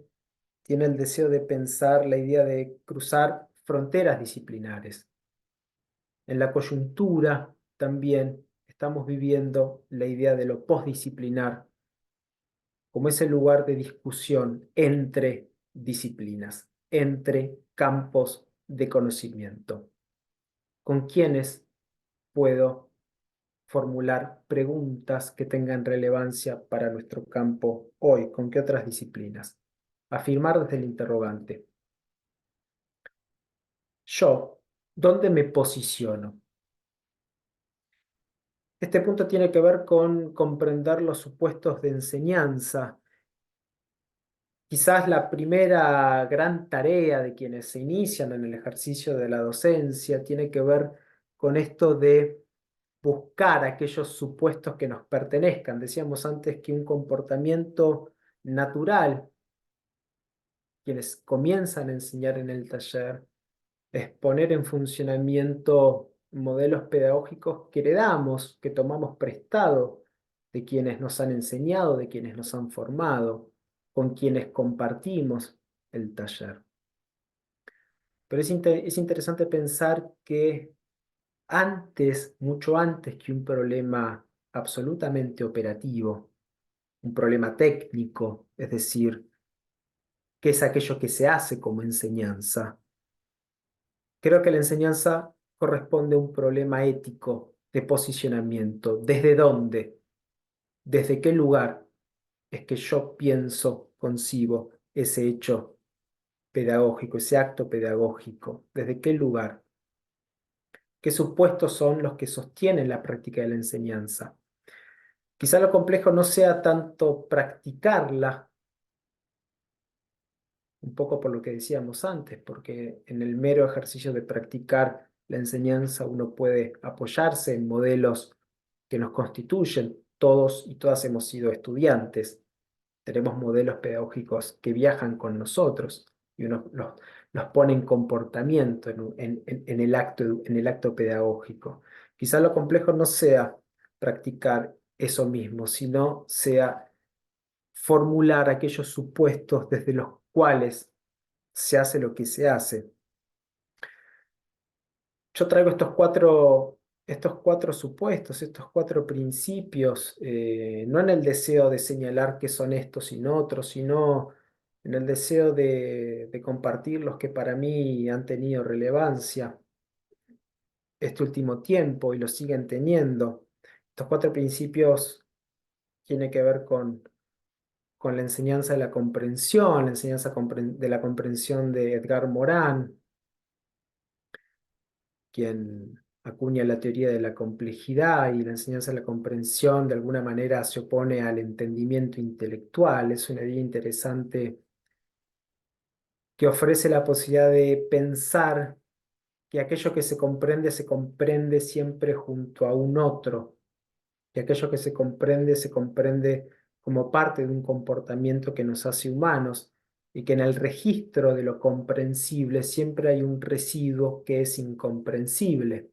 tiene el deseo de pensar la idea de cruzar fronteras disciplinares. En la coyuntura también estamos viviendo la idea de lo postdisciplinar como ese lugar de discusión entre disciplinas, entre campos de conocimiento. ¿Con quiénes puedo formular preguntas que tengan relevancia para nuestro campo hoy? ¿Con qué otras disciplinas? Afirmar desde el interrogante. Yo, ¿dónde me posiciono? Este punto tiene que ver con comprender los supuestos de enseñanza. Quizás la primera gran tarea de quienes se inician en el ejercicio de la docencia tiene que ver con esto de buscar aquellos supuestos que nos pertenezcan. Decíamos antes que un comportamiento natural, quienes comienzan a enseñar en el taller, es poner en funcionamiento modelos pedagógicos que heredamos, que tomamos prestado de quienes nos han enseñado, de quienes nos han formado, con quienes compartimos el taller. Pero es interesante pensar que antes, mucho antes que un problema absolutamente operativo, un problema técnico, es decir, qué es aquello que se hace como enseñanza, creo que la enseñanza corresponde a un problema ético de posicionamiento. ¿Desde dónde? ¿Desde qué lugar es que yo pienso, concibo ese hecho pedagógico, ese acto pedagógico? ¿Desde qué lugar? ¿Qué supuestos son los que sostienen la práctica de la enseñanza? Quizá lo complejo no sea tanto practicarla, un poco por lo que decíamos antes, porque en el mero ejercicio de practicar la enseñanza uno puede apoyarse en modelos que nos constituyen. Todos y todas hemos sido estudiantes, tenemos modelos pedagógicos que viajan con nosotros y uno los pone en comportamiento en el acto pedagógico. Quizá lo complejo no sea practicar eso mismo, sino sea formular aquellos supuestos desde los cuales se hace lo que se hace. Yo traigo estos cuatro supuestos, estos cuatro principios, no en el deseo de señalar que son estos y no otros, sino en el deseo de compartir los que para mí han tenido relevancia este último tiempo y lo siguen teniendo. Estos cuatro principios tienen que ver con la enseñanza de la comprensión, la enseñanza de la comprensión de Edgar Morin, quien acuña la teoría de la complejidad, y la enseñanza de la comprensión de alguna manera se opone al entendimiento intelectual. Es una idea interesante que ofrece la posibilidad de pensar que aquello que se comprende siempre junto a un otro, que aquello que se comprende como parte de un comportamiento que nos hace humanos, y que en el registro de lo comprensible siempre hay un residuo que es incomprensible.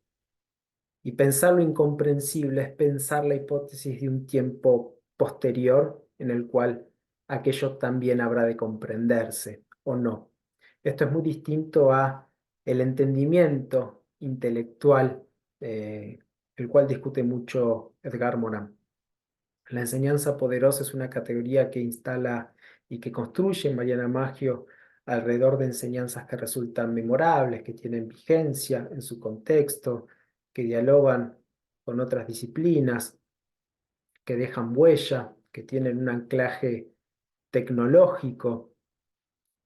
Y pensar lo incomprensible es pensar la hipótesis de un tiempo posterior en el cual aquello también habrá de comprenderse o no. Esto es muy distinto a el entendimiento intelectual, el cual discute mucho Edgar Morin. La enseñanza poderosa es una categoría que instala y que construye Mariana Maggio alrededor de enseñanzas que resultan memorables, que tienen vigencia en su contexto, que dialogan con otras disciplinas, que dejan huella, que tienen un anclaje tecnológico.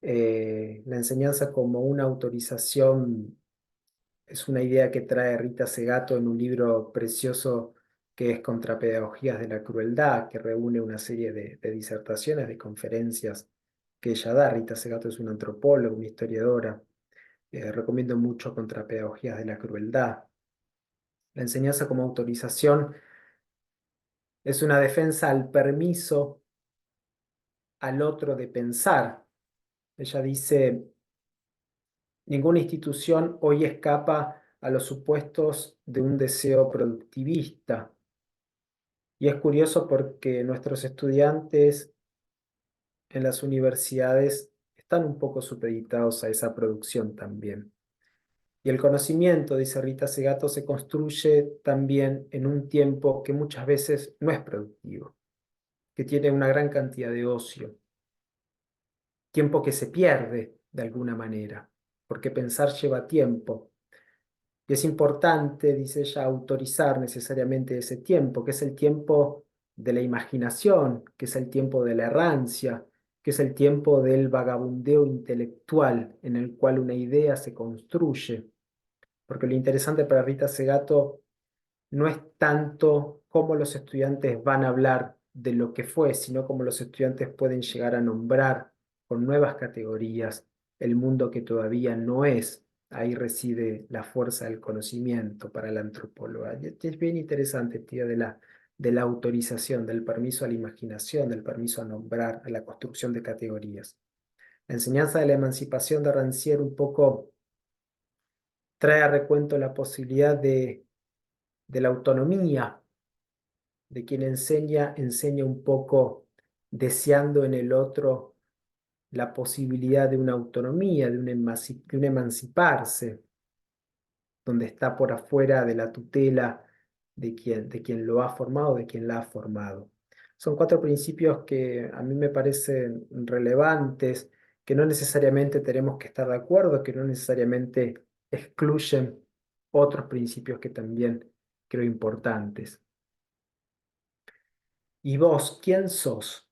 La enseñanza como una autorización es una idea que trae Rita Segato en un libro precioso que es Contrapedagogías de la Crueldad, que reúne una serie de disertaciones, de conferencias que ella da. Rita Segato es una antropóloga, una historiadora. Recomiendo mucho Contrapedagogías de la Crueldad. La enseñanza como autorización es una defensa al permiso al otro de pensar. Ella dice, ninguna institución hoy escapa a los supuestos de un deseo productivista. Y es curioso porque nuestros estudiantes en las universidades están un poco supeditados a esa producción también. Y el conocimiento, dice Rita Segato, se construye también en un tiempo que muchas veces no es productivo, que tiene una gran cantidad de ocio, tiempo que se pierde de alguna manera, porque pensar lleva tiempo. Y es importante, dice ella, autorizar necesariamente ese tiempo, que es el tiempo de la imaginación, que es el tiempo de la errancia, que es el tiempo del vagabundeo intelectual en el cual una idea se construye. Porque lo interesante para Rita Segato no es tanto cómo los estudiantes van a hablar de lo que fue, sino cómo los estudiantes pueden llegar a nombrar con nuevas categorías el mundo que todavía no es. Ahí reside la fuerza del conocimiento para la antropóloga. Y es bien interesante, tío, de la autorización, del permiso a la imaginación, del permiso a nombrar, a la construcción de categorías. La enseñanza de la emancipación de Rancière un poco trae a recuento la posibilidad de la autonomía de quien enseña, enseña un poco deseando en el otro la posibilidad de una autonomía, de un emanciparse, donde está por afuera de la tutela de quien lo ha formado, de quien la ha formado. Son cuatro principios que a mí me parecen relevantes, que no necesariamente tenemos que estar de acuerdo, que no necesariamente excluyen otros principios que también creo importantes. ¿Y vos, quién sos?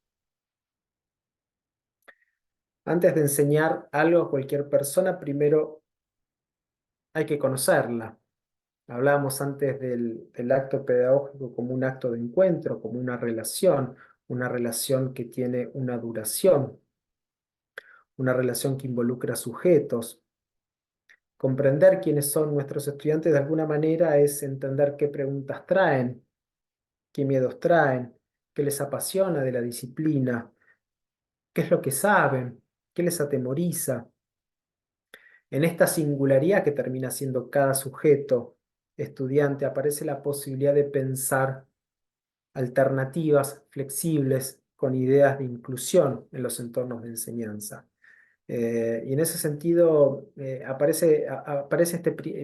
Antes de enseñar algo a cualquier persona, primero hay que conocerla. Hablábamos antes del acto pedagógico como un acto de encuentro, como una relación que tiene una duración, una relación que involucra sujetos. Comprender quiénes son nuestros estudiantes de alguna manera es entender qué preguntas traen, qué miedos traen, qué les apasiona de la disciplina, qué es lo que saben, qué les atemoriza. En esta singularidad que termina siendo cada sujeto estudiante, aparece la posibilidad de pensar alternativas flexibles con ideas de inclusión en los entornos de enseñanza. Y en ese sentido aparece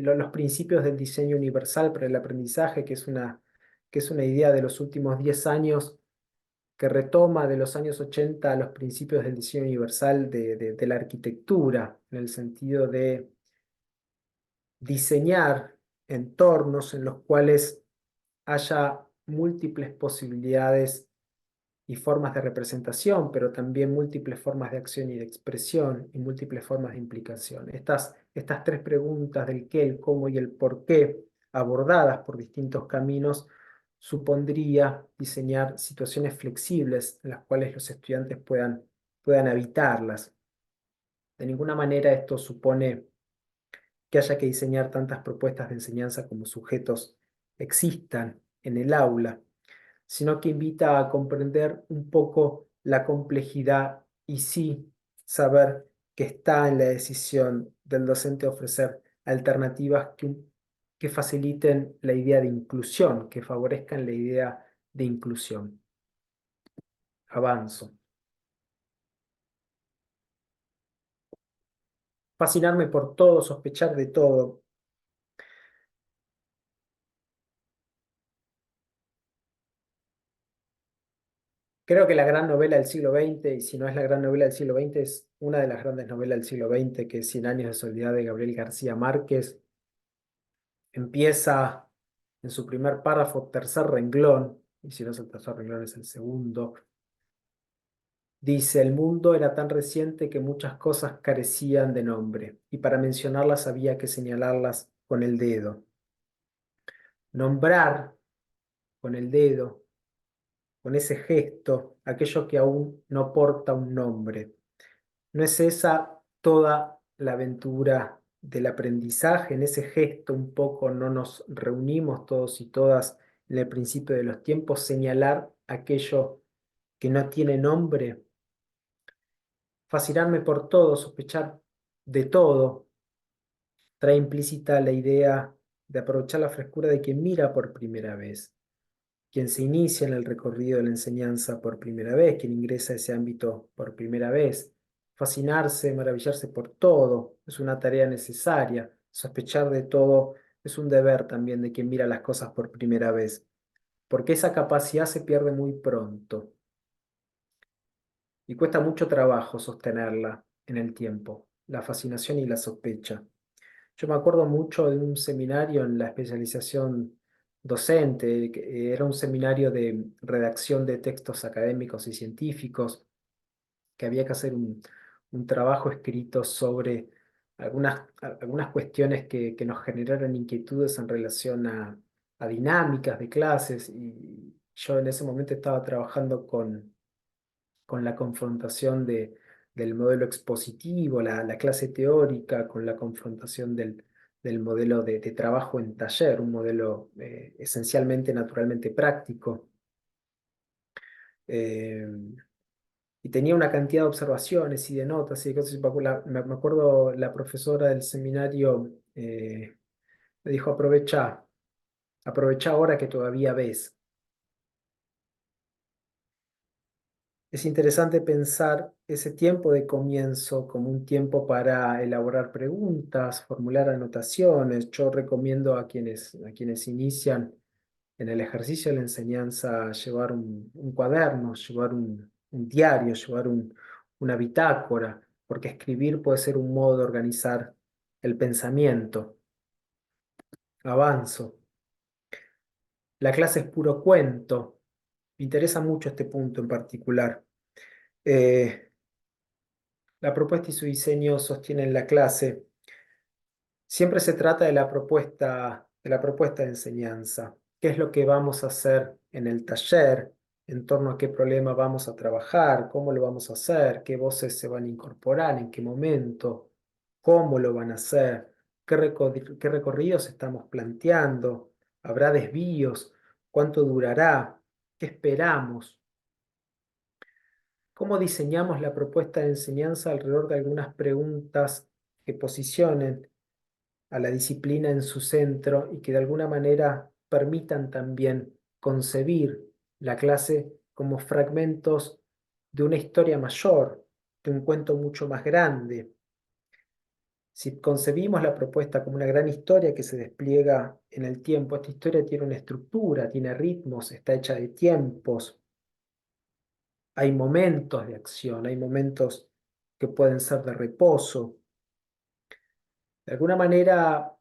los principios del diseño universal para el aprendizaje, que es una idea de los últimos 10 años que retoma de los años 80 los principios del diseño universal de la arquitectura, en el sentido de diseñar entornos en los cuales haya múltiples posibilidades y formas de representación, pero también múltiples formas de acción y de expresión y múltiples formas de implicación. Estas tres preguntas del qué, el cómo y el por qué, abordadas por distintos caminos, supondría diseñar situaciones flexibles en las cuales los estudiantes puedan habitarlas. De ninguna manera esto supone que haya que diseñar tantas propuestas de enseñanza como sujetos existan en el aula, sino que invita a comprender un poco la complejidad y sí saber que está en la decisión del docente ofrecer alternativas que faciliten la idea de inclusión, que favorezcan la idea de inclusión. Avanzo. Fascinarme por todo, sospechar de todo. Creo que la gran novela del siglo XX, y si no es la gran novela del siglo XX, es una de las grandes novelas del siglo XX, que es Cien años de soledad de Gabriel García Márquez. Empieza en su primer párrafo, tercer renglón, y si no es el tercer renglón es el segundo. Dice, el mundo era tan reciente que muchas cosas carecían de nombre, y para mencionarlas había que señalarlas con el dedo. Nombrar con el dedo, con ese gesto, aquello que aún no porta un nombre. ¿No es esa toda la aventura del aprendizaje? En ese gesto un poco no nos reunimos todos y todas en el principio de los tiempos, señalar aquello que no tiene nombre, fascinarme por todo, sospechar de todo, trae implícita la idea de aprovechar la frescura de quien mira por primera vez, quien se inicia en el recorrido de la enseñanza por primera vez, quien ingresa a ese ámbito por primera vez. Fascinarse, maravillarse por todo, es una tarea necesaria. Sospechar de todo es un deber también de quien mira las cosas por primera vez, porque esa capacidad se pierde muy pronto y cuesta mucho trabajo sostenerla en el tiempo, la fascinación y la sospecha. Yo me acuerdo mucho de un seminario en la especialización docente, que era un seminario de redacción de textos académicos y científicos, que había que hacer un trabajo escrito sobre algunas cuestiones que nos generaron inquietudes en relación a dinámicas de clases. Y yo en ese momento estaba trabajando con la confrontación del modelo expositivo, la clase teórica, con la confrontación del modelo de trabajo en taller, un modelo esencialmente naturalmente práctico. Eh, y tenía una cantidad de observaciones y de notas y de cosas. Me acuerdo la profesora del seminario me dijo, aprovecha ahora que todavía ves. Es interesante pensar ese tiempo de comienzo como un tiempo para elaborar preguntas, formular anotaciones. Yo recomiendo a quienes inician en el ejercicio de la enseñanza llevar un cuaderno, llevar un diario, llevar una bitácora, porque escribir puede ser un modo de organizar el pensamiento. Avanzo. La clase es puro cuento. Me interesa mucho este punto en particular. Eh, La propuesta y su diseño sostienen la clase. Siempre se trata de la propuesta de enseñanza. ¿Qué es lo que vamos a hacer en el taller? ¿En torno a qué problema vamos a trabajar? ¿Cómo lo vamos a hacer? ¿Qué voces se van a incorporar? ¿En qué momento? ¿Cómo lo van a hacer? ¿Qué recorridos estamos planteando? ¿Habrá desvíos? ¿Cuánto durará? ¿Qué esperamos? ¿Cómo diseñamos la propuesta de enseñanza alrededor de algunas preguntas que posicionen a la disciplina en su centro y que de alguna manera permitan también concebir la clase como fragmentos de una historia mayor, de un cuento mucho más grande? Si concebimos la propuesta como una gran historia que se despliega en el tiempo, esta historia tiene una estructura, tiene ritmos, está hecha de tiempos. Hay momentos de acción, hay momentos que pueden ser de reposo. De alguna manera,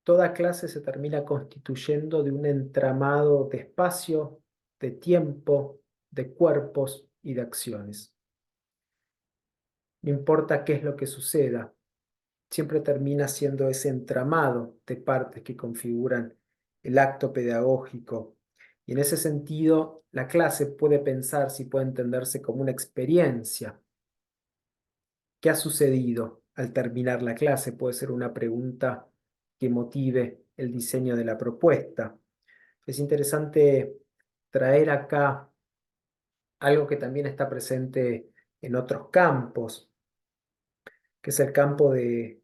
toda clase se termina constituyendo de un entramado de espacio, de tiempo, de cuerpos y de acciones. No importa qué es lo que suceda, siempre termina siendo ese entramado de partes que configuran el acto pedagógico. Y en ese sentido, la clase puede pensarse y puede entenderse como una experiencia. ¿Qué ha sucedido al terminar la clase? Puede ser una pregunta que motive el diseño de la propuesta. Es interesante traer acá algo que también está presente en otros campos, que es el campo de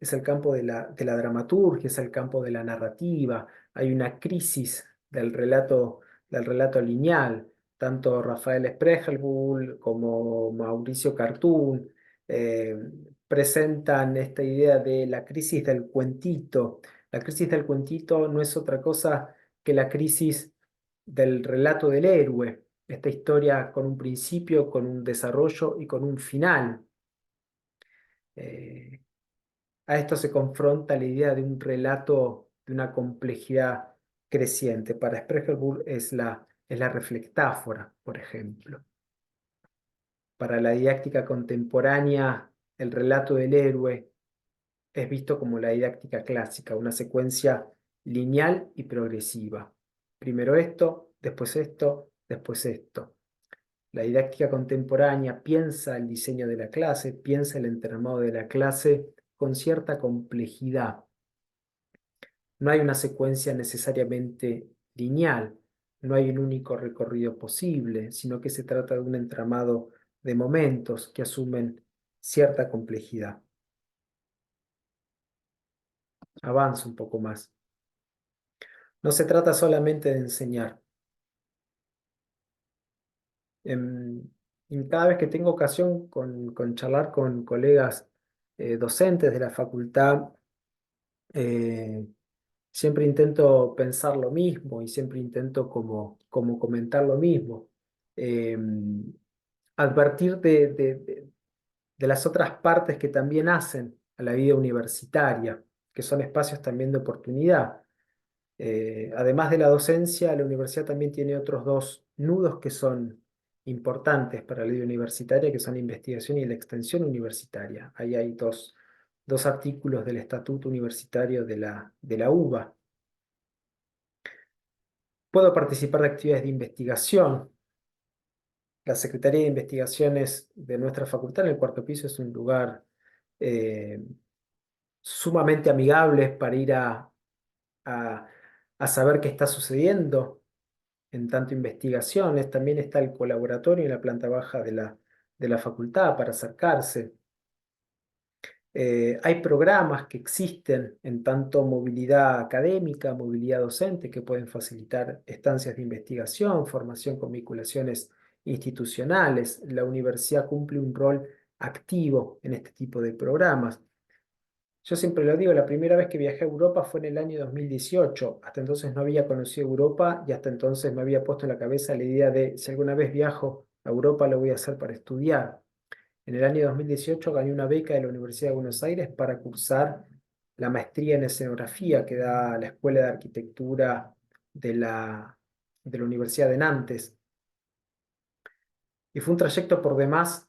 la dramaturgia, es el campo de la narrativa. Hay una crisis del relato lineal. Tanto Rafael Spregelbuhl como Mauricio Cartún eh, presentan esta idea de la crisis del cuentito. La crisis del cuentito no es otra cosa que la crisis del relato del héroe, esta historia con un principio, con un desarrollo y con un final. Eh, a esto se confronta la idea de un relato de una complejidad creciente. Para Spregelburg es la reflectáfora, por ejemplo. Para la didáctica contemporánea, el relato del héroe es visto como la didáctica clásica, una secuencia lineal y progresiva. Primero esto, después esto, después esto. La didáctica contemporánea piensa el diseño de la clase, piensa el entramado de la clase con cierta complejidad. No hay una secuencia necesariamente lineal, no hay un único recorrido posible, sino que se trata de un entramado de momentos que asumen cierta complejidad. Avanzo un poco más. No se trata solamente de enseñar. En, en cada vez que tengo ocasión con charlar con colegas docentes de la facultad, eh, siempre intento pensar lo mismo y siempre intento como comentar lo mismo. Eh, Advertir de las otras partes que también hacen a la vida universitaria, que son espacios también de oportunidad. Además de la docencia, la universidad también tiene otros dos nudos que son importantes para la vida universitaria, que son la investigación y la extensión universitaria. Ahí hay dos artículos del Estatuto Universitario de la UBA. Puedo participar de actividades de investigación. La Secretaría de Investigaciones de nuestra facultad en el cuarto piso es un lugar eh, sumamente amigable para ir a, a saber qué está sucediendo en tanto investigaciones. También está el colaboratorio en la planta baja de la facultad para acercarse. Hay programas que existen en tanto movilidad académica, movilidad docente, que pueden facilitar estancias de investigación, formación con vinculaciones institucionales. La universidad cumple un rol activo en este tipo de programas. Yo siempre lo digo, la primera vez que viajé a Europa fue en el año 2018. Hasta entonces no había conocido Europa y hasta entonces me había puesto en la cabeza la idea de si alguna vez viajo a Europa lo voy a hacer para estudiar. En el año 2018 gané una beca de la Universidad de Buenos Aires para cursar la maestría en escenografía que da la Escuela de Arquitectura de de la Universidad de Nantes. Y fue un trayecto por demás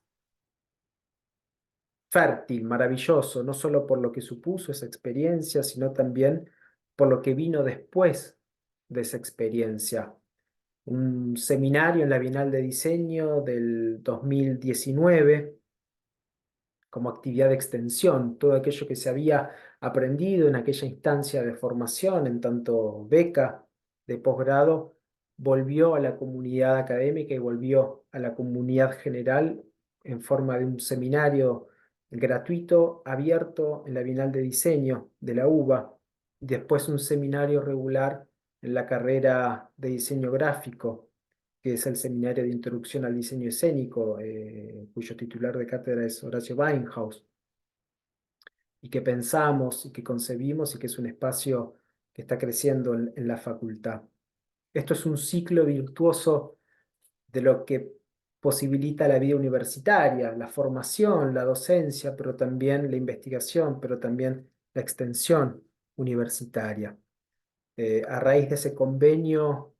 fértil, maravilloso, no solo por lo que supuso esa experiencia, sino también por lo que vino después de esa experiencia. Un seminario en la Bienal de Diseño del 2019 como actividad de extensión, todo aquello que se había aprendido en aquella instancia de formación, en tanto beca de posgrado, volvió a la comunidad académica y volvió a la comunidad general en forma de un seminario gratuito, abierto en la Bienal de Diseño de la UBA, y después un seminario regular en la carrera de diseño gráfico que es el Seminario de Introducción al Diseño Escénico, cuyo titular de cátedra es Horacio Weinhaus, y que pensamos y que concebimos y que es un espacio que está creciendo en la facultad. Esto es un ciclo virtuoso de lo que posibilita la vida universitaria, la formación, la docencia, pero también la investigación, pero también la extensión universitaria. A raíz de ese convenio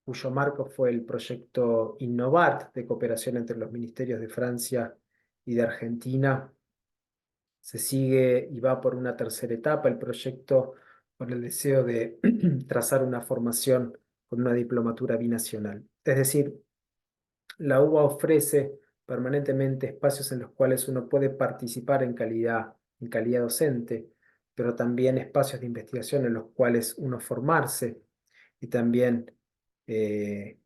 cuyo marco fue el proyecto Innovat de cooperación entre los ministerios de Francia y de Argentina. Se sigue y va por una tercera etapa el proyecto con el deseo de trazar una formación con una diplomatura binacional. Es decir, la UBA ofrece permanentemente espacios en los cuales uno puede participar en calidad docente, pero también espacios de investigación en los cuales uno formarse y también eh,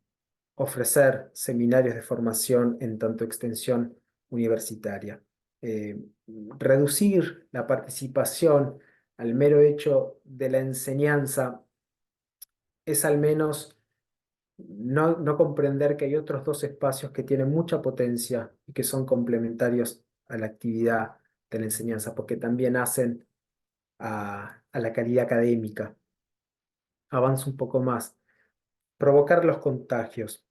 ofrecer seminarios de formación en tanto extensión universitaria. Eh, Reducir la participación al mero hecho de la enseñanza es al menos no comprender que hay otros dos espacios que tienen mucha potencia y que son complementarios a la actividad de la enseñanza, porque también hacen a la calidad académica. Avanzo un poco más. Provocar los contagios.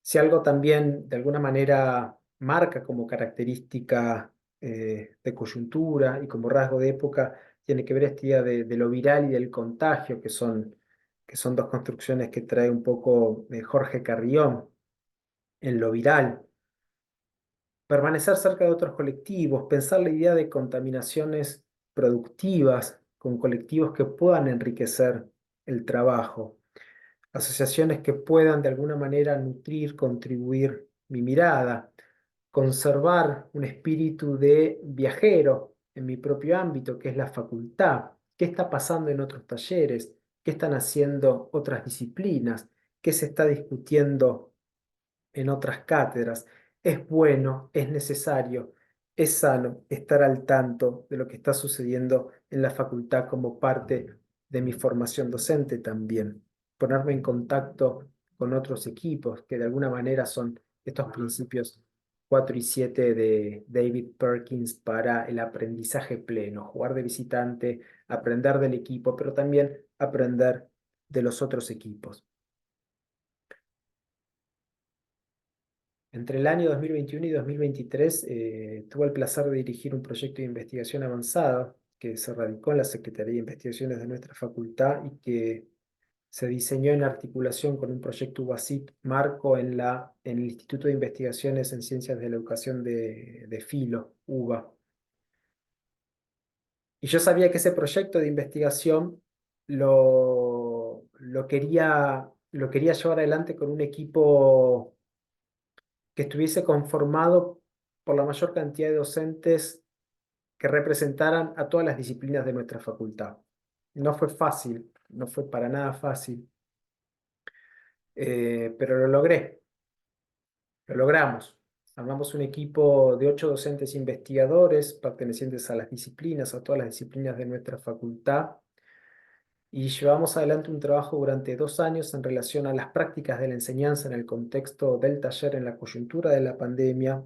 Si algo también de alguna manera marca como característica de coyuntura y como rasgo de época, tiene que ver esta idea de lo viral y del contagio, que son dos construcciones que trae un poco Jorge Carrión en lo viral. Permanecer cerca de otros colectivos, pensar la idea de contaminaciones productivas con colectivos que puedan enriquecer el trabajo. asociaciones que puedan de alguna manera nutrir, contribuir mi mirada, conservar un espíritu de viajero en mi propio ámbito, que es la facultad. ¿Qué está pasando en otros talleres? ¿Qué están haciendo otras disciplinas? ¿Qué se está discutiendo en otras cátedras? Es bueno, es necesario, es sano estar al tanto de lo que está sucediendo en la facultad como parte de mi formación docente también. Ponerme en contacto con otros equipos que de alguna manera son estos principios 4 y 7 de David Perkins para el aprendizaje pleno, jugar de visitante, aprender del equipo, pero también aprender de los otros equipos. Entre el año 2021 y 2023 tuve el placer de dirigir un proyecto de investigación avanzada que se radicó en la Secretaría de Investigaciones de nuestra facultad y que se diseñó en articulación con un proyecto UBASIT marco en el Instituto de Investigaciones en Ciencias de la Educación de Filo, UBA. Y yo sabía que ese proyecto de investigación lo quería llevar adelante con un equipo que estuviese conformado por la mayor cantidad de docentes que representaran a todas las disciplinas de nuestra facultad. No fue fácil, no fue para nada fácil, pero lo logré, lo logramos. Armamos un equipo de 8 docentes investigadores pertenecientes a las disciplinas, a todas las disciplinas de nuestra facultad, y llevamos adelante un trabajo durante 2 años en relación a las prácticas de la enseñanza en el contexto del taller en la coyuntura de la pandemia.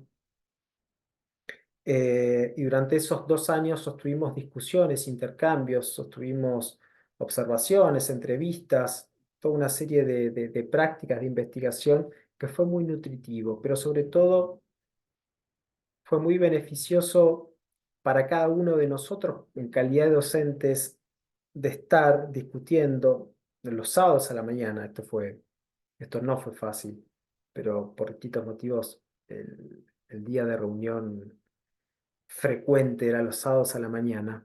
Y durante esos 2 años sostuvimos discusiones, intercambios, sostuvimos observaciones, entrevistas, toda una serie de prácticas de investigación que fue muy nutritivo, pero sobre todo fue muy beneficioso para cada uno de nosotros en calidad de docentes de estar discutiendo los sábados a la mañana. Esto no fue fácil, pero por distintos motivos el día de reunión frecuente era los sábados a la mañana.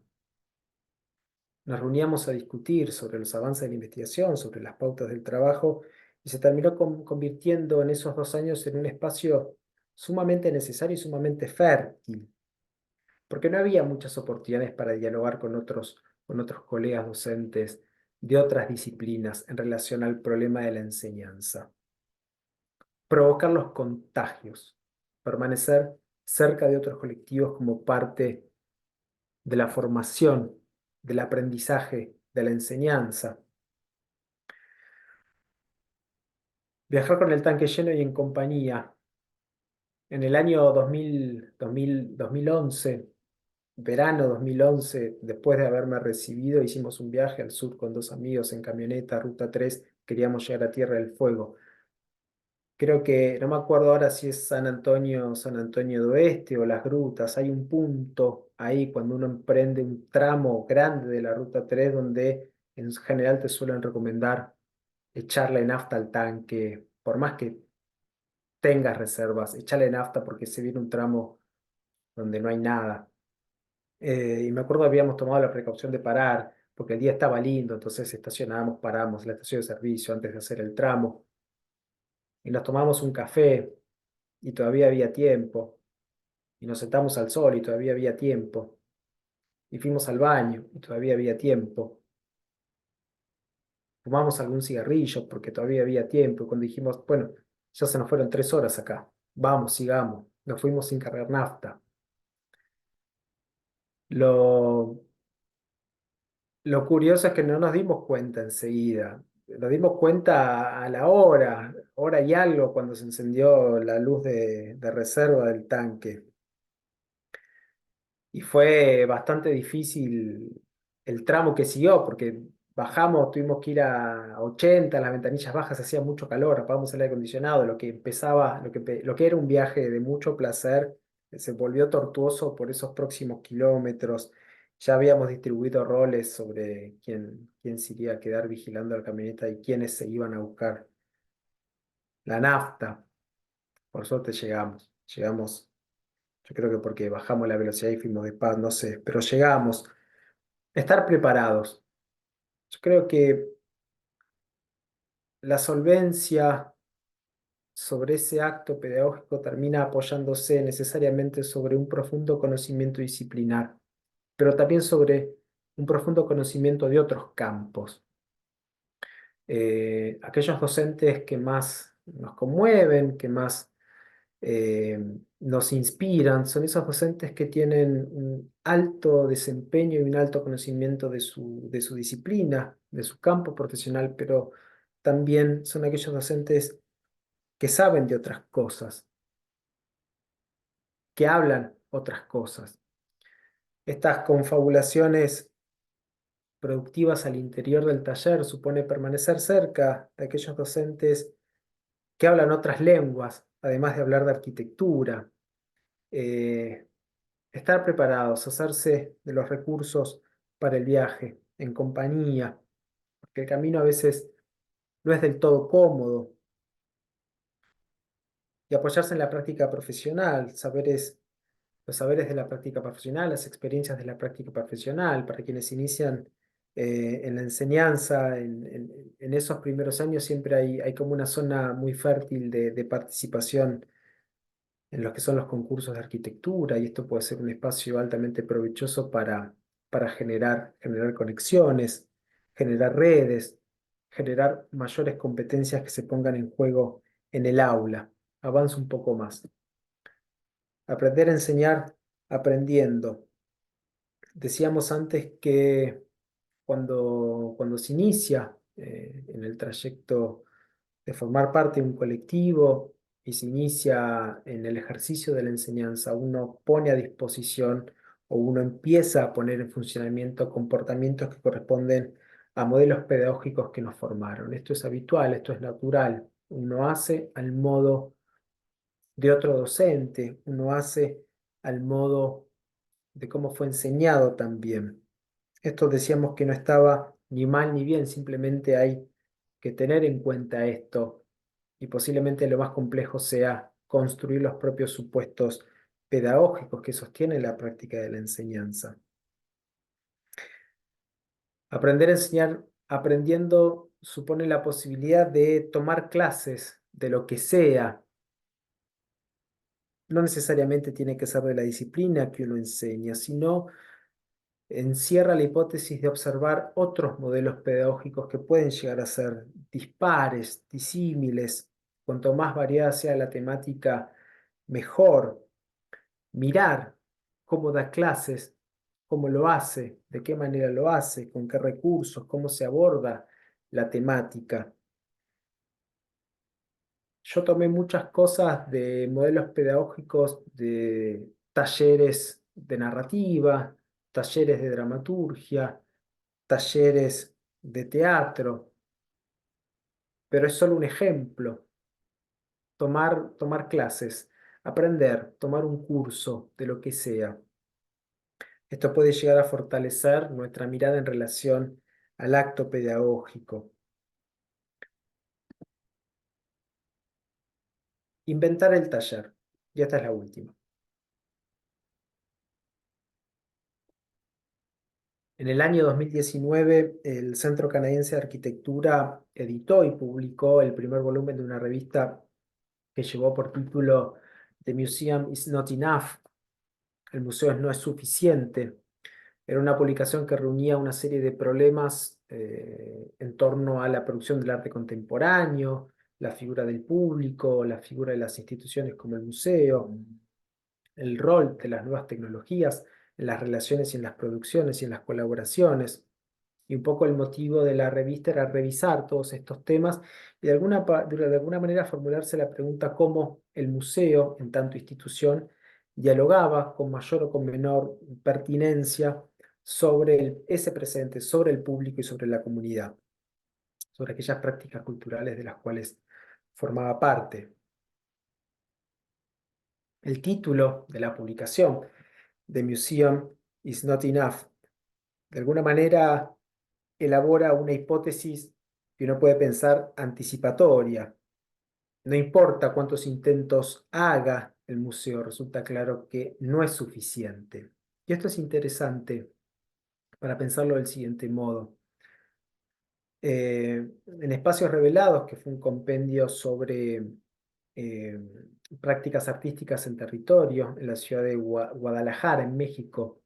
Nos reuníamos a discutir sobre los avances de la investigación, sobre las pautas del trabajo, y se terminó convirtiendo en esos 2 años en un espacio sumamente necesario y sumamente fértil, porque no había muchas oportunidades para dialogar con otros colegas docentes de otras disciplinas en relación al problema de la enseñanza. Provocar los contagios, permanecer cerca de otros colectivos como parte de la formación, del aprendizaje, de la enseñanza. Viajar con el tanque lleno y en compañía. En el año 2011, verano 2011, después de haberme recibido, hicimos un viaje al sur con 2 amigos en camioneta, Ruta 3, queríamos llegar a Tierra del Fuego. Creo que, no me acuerdo ahora si es San Antonio de Oeste o Las Grutas. Hay un punto ahí cuando uno emprende un tramo grande de la Ruta 3 donde en general te suelen recomendar echarle nafta al tanque, por más que tengas reservas, echarle nafta porque se viene un tramo donde no hay nada. Y me acuerdo habíamos tomado la precaución de parar porque el día estaba lindo, entonces estacionamos, paramos en la estación de servicio antes de hacer el tramo y nos tomamos un café y todavía había tiempo. Y nos sentamos al sol y todavía había tiempo. Y fuimos al baño y todavía había tiempo. Fumamos algún cigarrillo porque todavía había tiempo. Y cuando dijimos, bueno, ya se nos fueron 3 horas acá, vamos, sigamos. Nos fuimos sin cargar nafta. Lo, lo curioso es que no nos dimos cuenta enseguida. Nos dimos cuenta a la hora y algo, cuando se encendió la luz de reserva del tanque. Y fue bastante difícil el tramo que siguió, porque bajamos, tuvimos que ir a 80, las ventanillas bajas, hacía mucho calor, apagamos el aire acondicionado, lo que empezaba, lo que era un viaje de mucho placer, se volvió tortuoso por esos próximos kilómetros. Ya habíamos distribuido roles sobre quién se iría a quedar vigilando la camioneta y quiénes se iban a buscar la nafta. Por suerte llegamos. Yo creo que porque bajamos la velocidad y fuimos de paz, no sé, pero llegamos. Estar preparados. Yo creo que la solvencia sobre ese acto pedagógico termina apoyándose necesariamente sobre un profundo conocimiento disciplinar, pero también sobre un profundo conocimiento de otros campos. Aquellos docentes que más nos conmueven, que más eh, nos inspiran, son esos docentes que tienen un alto desempeño y un alto conocimiento de su disciplina, de su campo profesional, pero también son aquellos docentes que saben de otras cosas, que hablan otras cosas. Estas confabulaciones productivas al interior del taller supone permanecer cerca de aquellos docentes que hablan otras lenguas, además de hablar de arquitectura. Eh, Estar preparados, hacerse de los recursos para el viaje, en compañía, porque el camino a veces no es del todo cómodo, y apoyarse en la práctica profesional, los saberes de la práctica profesional, las experiencias de la práctica profesional, para quienes inician en la enseñanza, en esos primeros años siempre hay como una zona muy fértil de participación en los que son los concursos de arquitectura, y esto puede ser un espacio altamente provechoso para generar conexiones, generar redes, generar mayores competencias que se pongan en juego en el aula. Avanzo un poco más. Aprender a enseñar aprendiendo. Decíamos antes que cuando se inicia en el trayecto de formar parte de un colectivo y se inicia en el ejercicio de la enseñanza, uno pone a disposición o uno empieza a poner en funcionamiento comportamientos que corresponden a modelos pedagógicos que nos formaron. Esto es habitual, esto es natural. Uno hace al modo de otro docente, uno hace al modo de cómo fue enseñado también. Esto decíamos que no estaba ni mal ni bien, simplemente hay que tener en cuenta esto y posiblemente lo más complejo sea construir los propios supuestos pedagógicos que sostienen la práctica de la enseñanza. Aprender a enseñar aprendiendo supone la posibilidad de tomar clases de lo que sea. No necesariamente tiene que ser de la disciplina que uno enseña, sino encierra la hipótesis de observar otros modelos pedagógicos que pueden llegar a ser dispares, disímiles. Cuanto más variada sea la temática, mejor. Mirar cómo da clases, cómo lo hace, de qué manera lo hace, con qué recursos, cómo se aborda la temática. Yo tomé muchas cosas de modelos pedagógicos de talleres de narrativa, talleres de dramaturgia, talleres de teatro, pero es solo un ejemplo. Tomar clases, aprender, tomar un curso de lo que sea. Esto puede llegar a fortalecer nuestra mirada en relación al acto pedagógico. Inventar el taller. Y esta es la última. En el año 2019, el Centro Canadiense de Arquitectura editó y publicó el primer volumen de una revista que llevó por título The Museum is Not Enough. El museo no es suficiente. Era una publicación que reunía una serie de problemas en torno a la producción del arte contemporáneo, la figura del público, la figura de las instituciones como el museo, el rol de las nuevas tecnologías en las relaciones y en las producciones y en las colaboraciones. Y un poco el motivo de la revista era revisar todos estos temas y de alguna manera formularse la pregunta cómo el museo, en tanto institución, dialogaba con mayor o con menor pertinencia sobre ese presente, sobre el público y sobre la comunidad, sobre aquellas prácticas culturales de las cuales formaba parte. El título de la publicación, The Museum is Not Enough, de alguna manera elabora una hipótesis que uno puede pensar anticipatoria. No importa cuántos intentos haga el museo, resulta claro que no es suficiente. Y esto es interesante para pensarlo del siguiente modo. En Espacios Revelados, que fue un compendio sobre eh, prácticas artísticas en territorio, en la ciudad de Guadalajara, en México.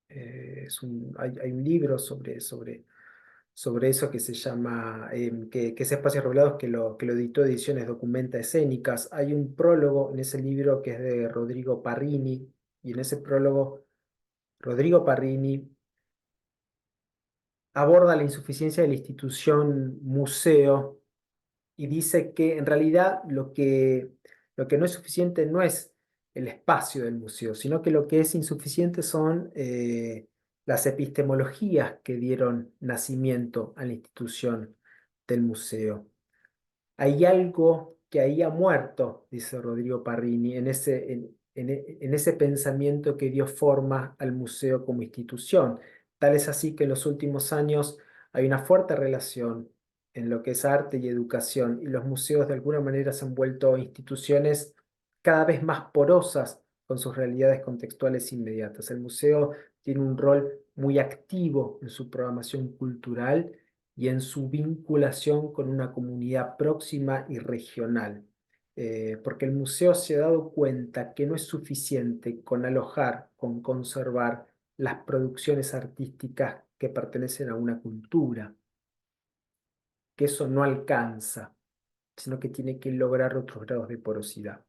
Hay un libro sobre eso que se llama, que es Espacios Revelados, que lo editó Ediciones Documenta Escénicas. Hay un prólogo en ese libro que es de Rodrigo Parrini, y en ese prólogo, Rodrigo Parrini aborda la insuficiencia de la institución museo y dice que en realidad lo que no es suficiente no es el espacio del museo, sino que lo que es insuficiente son las epistemologías que dieron nacimiento a la institución del museo. Hay algo que ahí ha muerto, dice Rodrigo Parrini, en ese pensamiento que dio forma al museo como institución. Tal es así que en los últimos años hay una fuerte relación en lo que es arte y educación, y los museos de alguna manera se han vuelto instituciones cada vez más porosas con sus realidades contextuales inmediatas. El museo tiene un rol muy activo en su programación cultural y en su vinculación con una comunidad próxima y regional. Porque el museo se ha dado cuenta que no es suficiente con alojar, con conservar las producciones artísticas que pertenecen a una cultura, que eso no alcanza, sino que tiene que lograr otros grados de porosidad.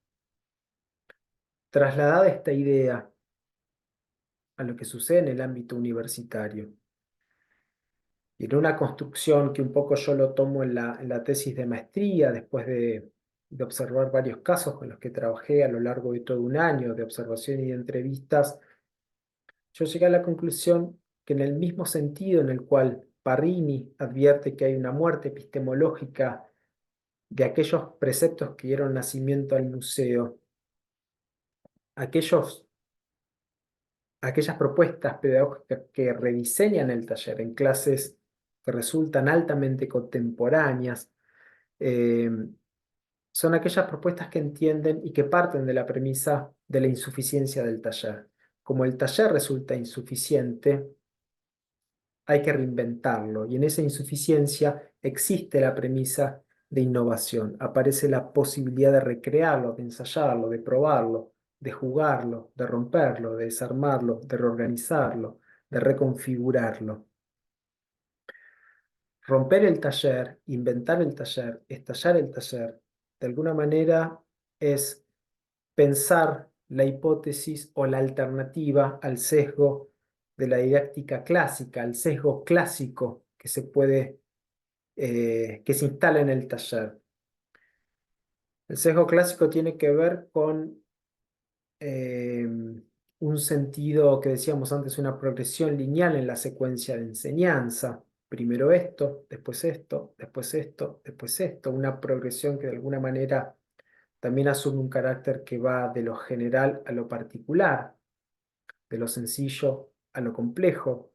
Trasladada esta idea a lo que sucede en el ámbito universitario, y en una construcción que un poco yo lo tomo en la tesis de maestría, después de observar varios casos con los que trabajé a lo largo de todo un año de observación y de entrevistas, yo llegué a la conclusión que en el mismo sentido en el cual Parrini advierte que hay una muerte epistemológica de aquellos preceptos que dieron nacimiento al museo, aquellos, aquellas propuestas pedagógicas que rediseñan el taller en clases que resultan altamente contemporáneas, eh, son aquellas propuestas que entienden y que parten de la premisa de la insuficiencia del taller. Como el taller resulta insuficiente, hay que reinventarlo, y en esa insuficiencia existe la premisa de innovación. Aparece la posibilidad de recrearlo, de ensayarlo, de probarlo, de jugarlo, de romperlo, de desarmarlo, de reorganizarlo, de reconfigurarlo. Romper el taller, inventar el taller, estallar el taller, de alguna manera es pensar la hipótesis o la alternativa al sesgo de la didáctica clásica, al sesgo clásico que se instala en el taller. El sesgo clásico tiene que ver con eh, un sentido que decíamos antes, una progresión lineal en la secuencia de enseñanza. Primero esto, después esto, después esto, después esto. Una progresión que de alguna manera también asume un carácter que va de lo general a lo particular, de lo sencillo a lo complejo,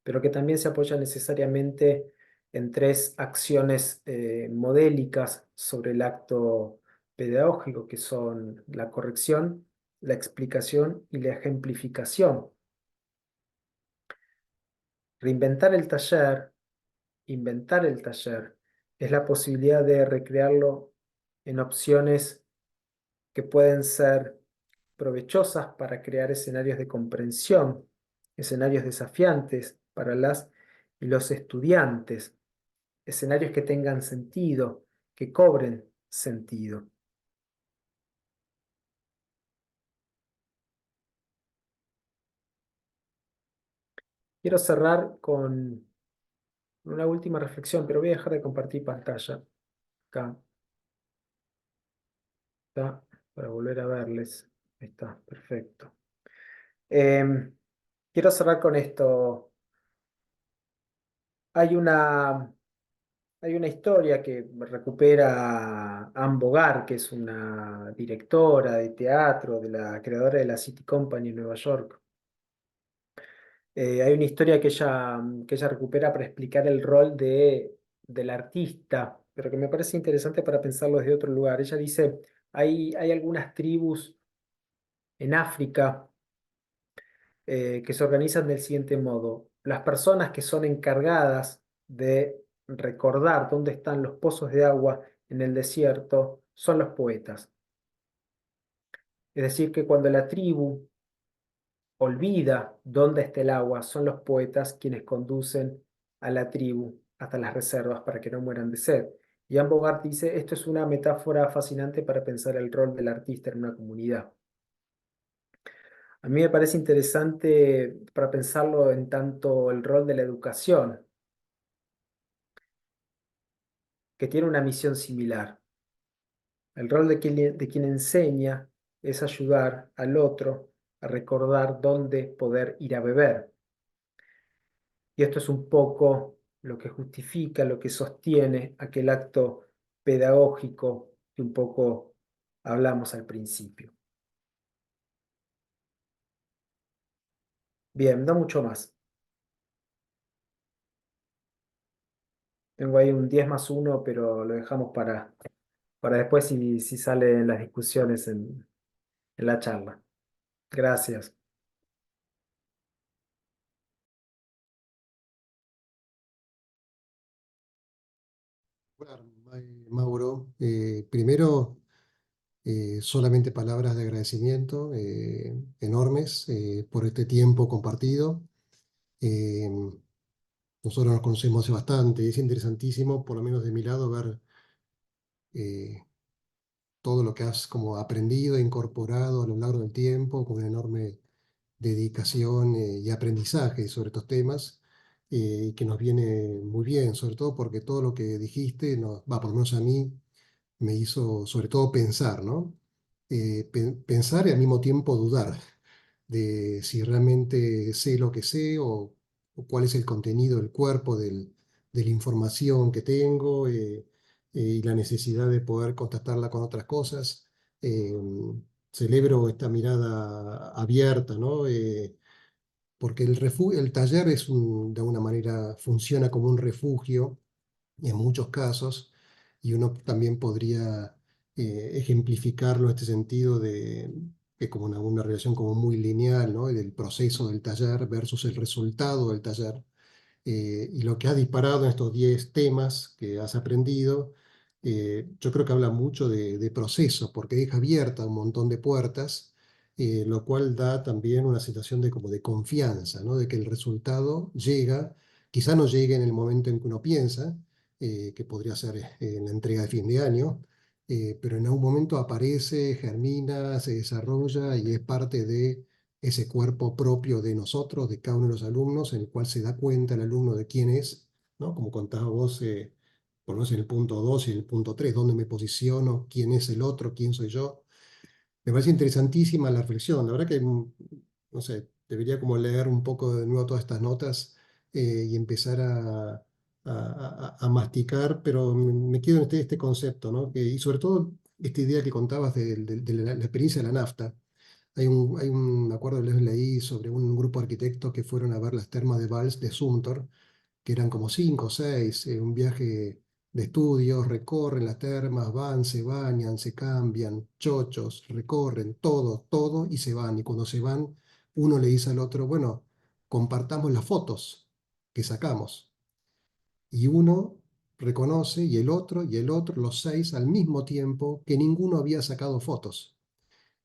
pero que también se apoya necesariamente en tres acciones modélicas sobre el acto pedagógico, que son la corrección, la explicación y la ejemplificación. Reinventar el taller, inventar el taller, es la posibilidad de recrearlo en opciones que pueden ser provechosas para crear escenarios de comprensión, escenarios desafiantes para las y los estudiantes, escenarios que tengan sentido, que cobren sentido. Quiero cerrar con una última reflexión, pero voy a dejar de compartir pantalla. Acá está, para volver a verles. Ahí está, perfecto. Em, Quiero cerrar con esto. Hay una, Hay una historia que recupera Anne Bogart, que es una directora de teatro, de la creadora de la City Company en Nueva York. Hay una historia que ella recupera para explicar el rol del artista, pero que me parece interesante para pensarlo desde otro lugar. Ella dice, hay algunas tribus en África que se organizan del siguiente modo. Las personas que son encargadas de recordar dónde están los pozos de agua en el desierto son los poetas. Es decir, que cuando la tribu olvida dónde está el agua, son los poetas quienes conducen a la tribu hasta las reservas para que no mueran de sed. Jan Bogart dice, esto es una metáfora fascinante para pensar el rol del artista en una comunidad. A mí me parece interesante para pensarlo en tanto el rol de la educación, que tiene una misión similar. El rol de quien enseña es ayudar al otro a recordar dónde poder ir a beber. Y esto es un poco lo que justifica, lo que sostiene aquel acto pedagógico que un poco hablamos al principio. Bien, no mucho más. Tengo ahí un 10+1, pero lo dejamos para después si salen las discusiones en la charla. Gracias. Bueno, Mauro, primero solamente palabras de agradecimiento enormes por este tiempo compartido. Eh, Nosotros nos conocemos hace bastante y es interesantísimo, por lo menos de mi lado, ver eh, todo lo que has como aprendido e incorporado a lo largo del tiempo con una enorme dedicación y aprendizaje sobre estos temas, que nos viene muy bien, sobre todo porque todo lo que dijiste, va, por lo menos a mí, me hizo sobre todo pensar, ¿no? Pensar y al mismo tiempo dudar de si realmente sé lo que sé o cuál es el contenido, el cuerpo de la información que tengo y la necesidad de poder contrastarla con otras cosas. Eh, Celebro esta mirada abierta, ¿no? Porque el taller de alguna manera funciona como un refugio en muchos casos, y uno también podría ejemplificarlo en este sentido de que como una relación como muy lineal, ¿no? Del proceso del taller versus el resultado del taller. Y lo que has disparado en estos 10 temas que has aprendido, yo creo que habla mucho de proceso, porque deja abierta un montón de puertas, lo cual da también una sensación de como de confianza, ¿no? De que el resultado llega, quizá no llegue en el momento en que uno piensa, que podría ser en la entrega de fin de año, pero en algún momento aparece, germina, se desarrolla y es parte de ese cuerpo propio de nosotros, de cada uno de los alumnos, en el cual se da cuenta el alumno de quién es, ¿no? Como contabas vos, por lo menos en el punto 2 y en el punto 3, dónde me posiciono, quién es el otro, quién soy yo. Me parece interesantísima la reflexión. La verdad que, no sé, debería como leer un poco de nuevo todas estas notas y empezar a masticar, pero me quedo en este concepto, ¿no? Y sobre todo esta idea que contabas de la experiencia de la nafta. Me acuerdo, les leí sobre un grupo de arquitectos que fueron a ver las termas de Valls de Sumter, que eran como 5 o 6, un viaje de estudios, recorren las termas, van, se bañan, se cambian, chochos, recorren todo, todo y se van. Y cuando se van, uno le dice al otro, bueno, compartamos las fotos que sacamos. Y uno reconoce, y el otro, los 6 al mismo tiempo, que ninguno había sacado fotos.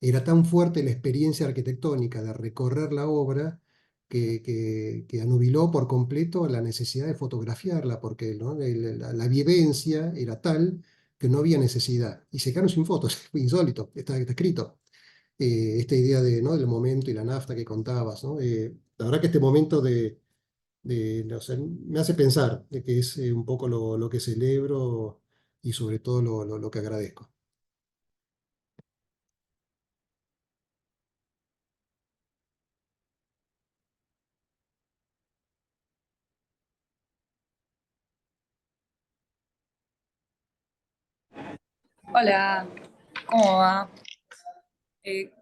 Era tan fuerte la experiencia arquitectónica de recorrer la obra que anubiló por completo la necesidad de fotografiarla, porque ¿no? La vivencia era tal que no había necesidad. Y se quedaron sin fotos, fue insólito, está escrito. Esta idea ¿no? del momento y la nafta que contabas, ¿no? La verdad que este momento no sé, me hace pensar de que es un poco lo que celebro y sobre todo lo que agradezco. Hola, ¿cómo va?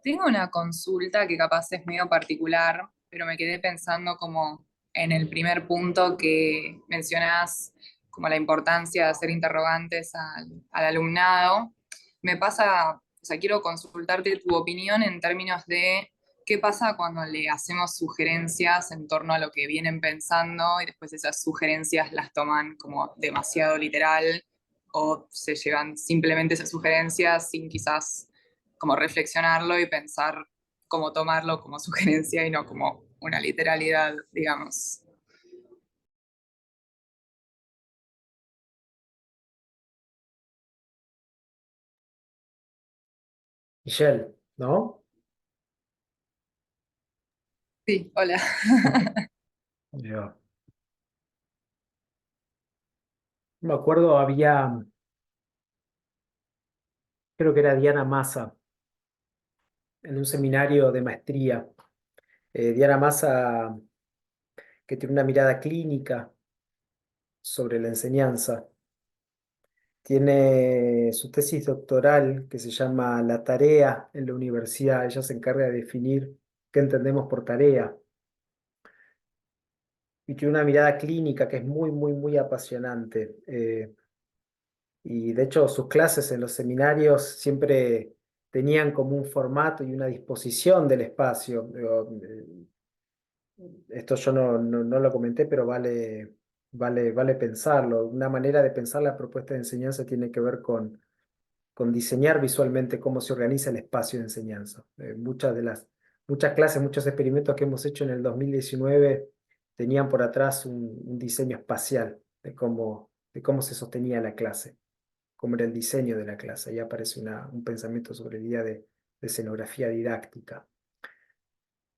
Tengo una consulta que capaz es medio particular, pero me quedé pensando como en el primer punto que mencionás, como la importancia de hacer interrogantes al alumnado. Me pasa, o sea, quiero consultarte tu opinión en términos de ¿qué pasa cuando le hacemos sugerencias en torno a lo que vienen pensando y después esas sugerencias las toman como demasiado literal o se llevan simplemente esas sugerencias sin quizás como reflexionarlo y pensar cómo tomarlo como sugerencia y no como una literalidad, digamos? Michelle, ¿no? Sí, hola. Yo me acuerdo, creo que era Diana Massa, en un seminario de maestría. Diana Massa, que tiene una mirada clínica sobre la enseñanza. Tiene su tesis doctoral que se llama La tarea en la universidad. Ella se encarga de definir qué entendemos por tarea. Y tiene una mirada clínica que es muy, muy, muy apasionante. Y de hecho sus clases en los seminarios siempre tenían como un formato y una disposición del espacio. Digo, esto yo no lo comenté, pero vale pensarlo. Una manera de pensar la propuesta de enseñanza tiene que ver con diseñar visualmente cómo se organiza el espacio de enseñanza. Muchas clases, muchos experimentos que hemos hecho en el 2019 tenían por atrás un diseño espacial de cómo se sostenía la clase, cómo era el diseño de la clase. Ahí aparece un pensamiento sobre el día de escenografía didáctica.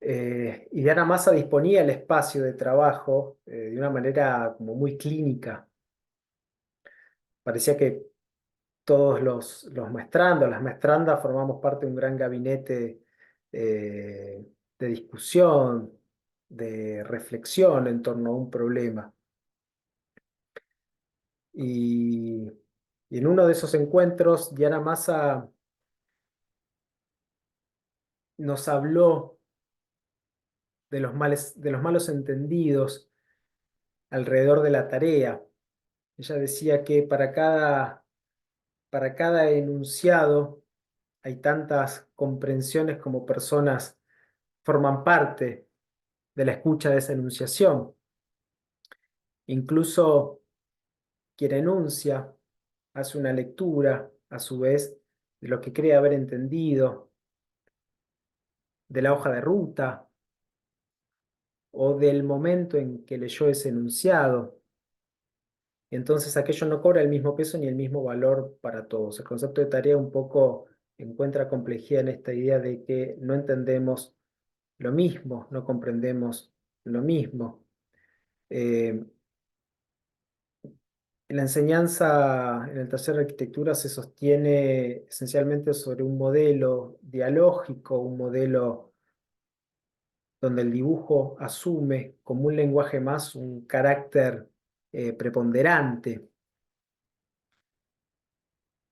Y Diana Massa disponía el espacio de trabajo de una manera como muy clínica. Parecía que todos los maestrandos, las maestrandas, formamos parte de un gran gabinete eh, de discusión, de reflexión en torno a un problema. Y, y en uno de esos encuentros, Diana Massa nos habló de los malos entendidos alrededor de la tarea. Ella decía que para cada enunciado hay tantas comprensiones como personas forman parte de la escucha de esa enunciación. Incluso quien enuncia hace una lectura, a su vez, de lo que cree haber entendido, de la hoja de ruta o del momento en que leyó ese enunciado. Entonces aquello no cobra el mismo peso ni el mismo valor para todos. El concepto de tarea un poco encuentra complejidad en esta idea de que no entendemos lo mismo, no comprendemos lo mismo. Eh, La enseñanza en el taller de arquitectura se sostiene esencialmente sobre un modelo dialógico, un modelo donde el dibujo asume como un lenguaje más un carácter preponderante.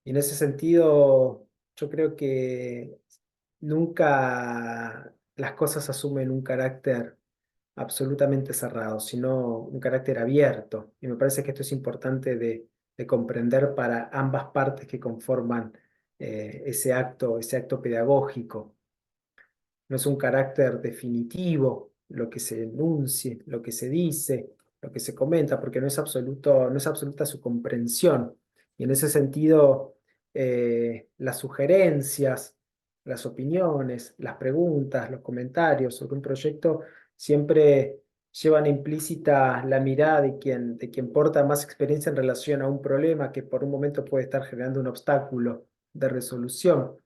Y en ese sentido, yo creo que nunca las cosas asumen un carácter absolutamente cerrado, sino un carácter abierto. Y me parece que esto es importante de comprender para ambas partes que conforman ese acto pedagógico. No es un carácter definitivo lo que se enuncie, lo que se dice, lo que se comenta, porque no es absoluto, no es absoluta su comprensión. Y en ese sentido, las sugerencias, las opiniones, las preguntas, los comentarios sobre un proyecto siempre llevan implícita la mirada de quien porta más experiencia en relación a un problema que por un momento puede estar generando un obstáculo de resolución.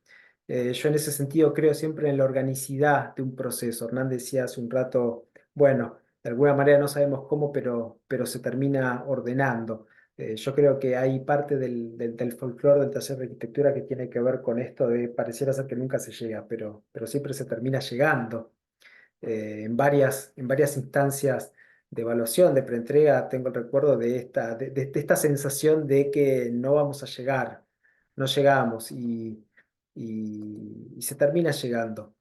Yo en ese sentido creo siempre en la organicidad de un proceso. Hernán decía hace un rato, bueno, de alguna manera no sabemos cómo, pero se termina ordenando. Yo creo que hay parte del folclore del taller de arquitectura que tiene que ver con esto de pareciera ser que nunca se llega, pero siempre se termina llegando. En varias instancias de evaluación, de preentrega, tengo el recuerdo de esta sensación de que no vamos a llegar, no llegamos y se termina llegando.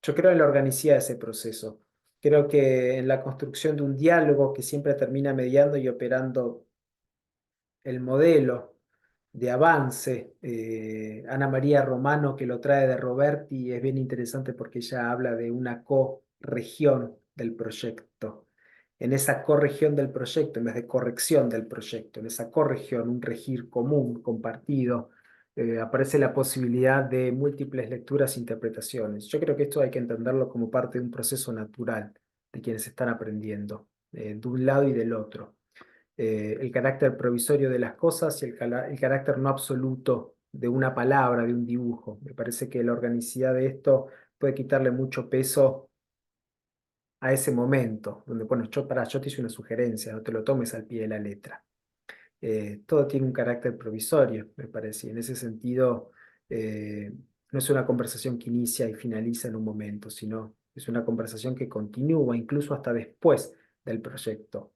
Yo creo en la organicidad de ese proceso. Creo que en la construcción de un diálogo que siempre termina mediando y operando el modelo de avance. Ana María Romano, que lo trae de Roberti, es bien interesante porque ella habla de una corregión del proyecto. En esa corregión del proyecto, en vez de corrección del proyecto, en esa corregión, un regir común, compartido, aparece la posibilidad de múltiples lecturas e interpretaciones. Yo creo que esto hay que entenderlo como parte de un proceso natural de quienes están aprendiendo, de un lado y del otro. El carácter provisorio de las cosas y el carácter no absoluto de una palabra, de un dibujo. Me parece que la organicidad de esto puede quitarle mucho peso a ese momento, donde, bueno, yo te hice una sugerencia, no te lo tomes al pie de la letra. Todo tiene un carácter provisorio, me parece, y en ese sentido no es una conversación que inicia y finaliza en un momento, sino es una conversación que continúa incluso hasta después del proyecto.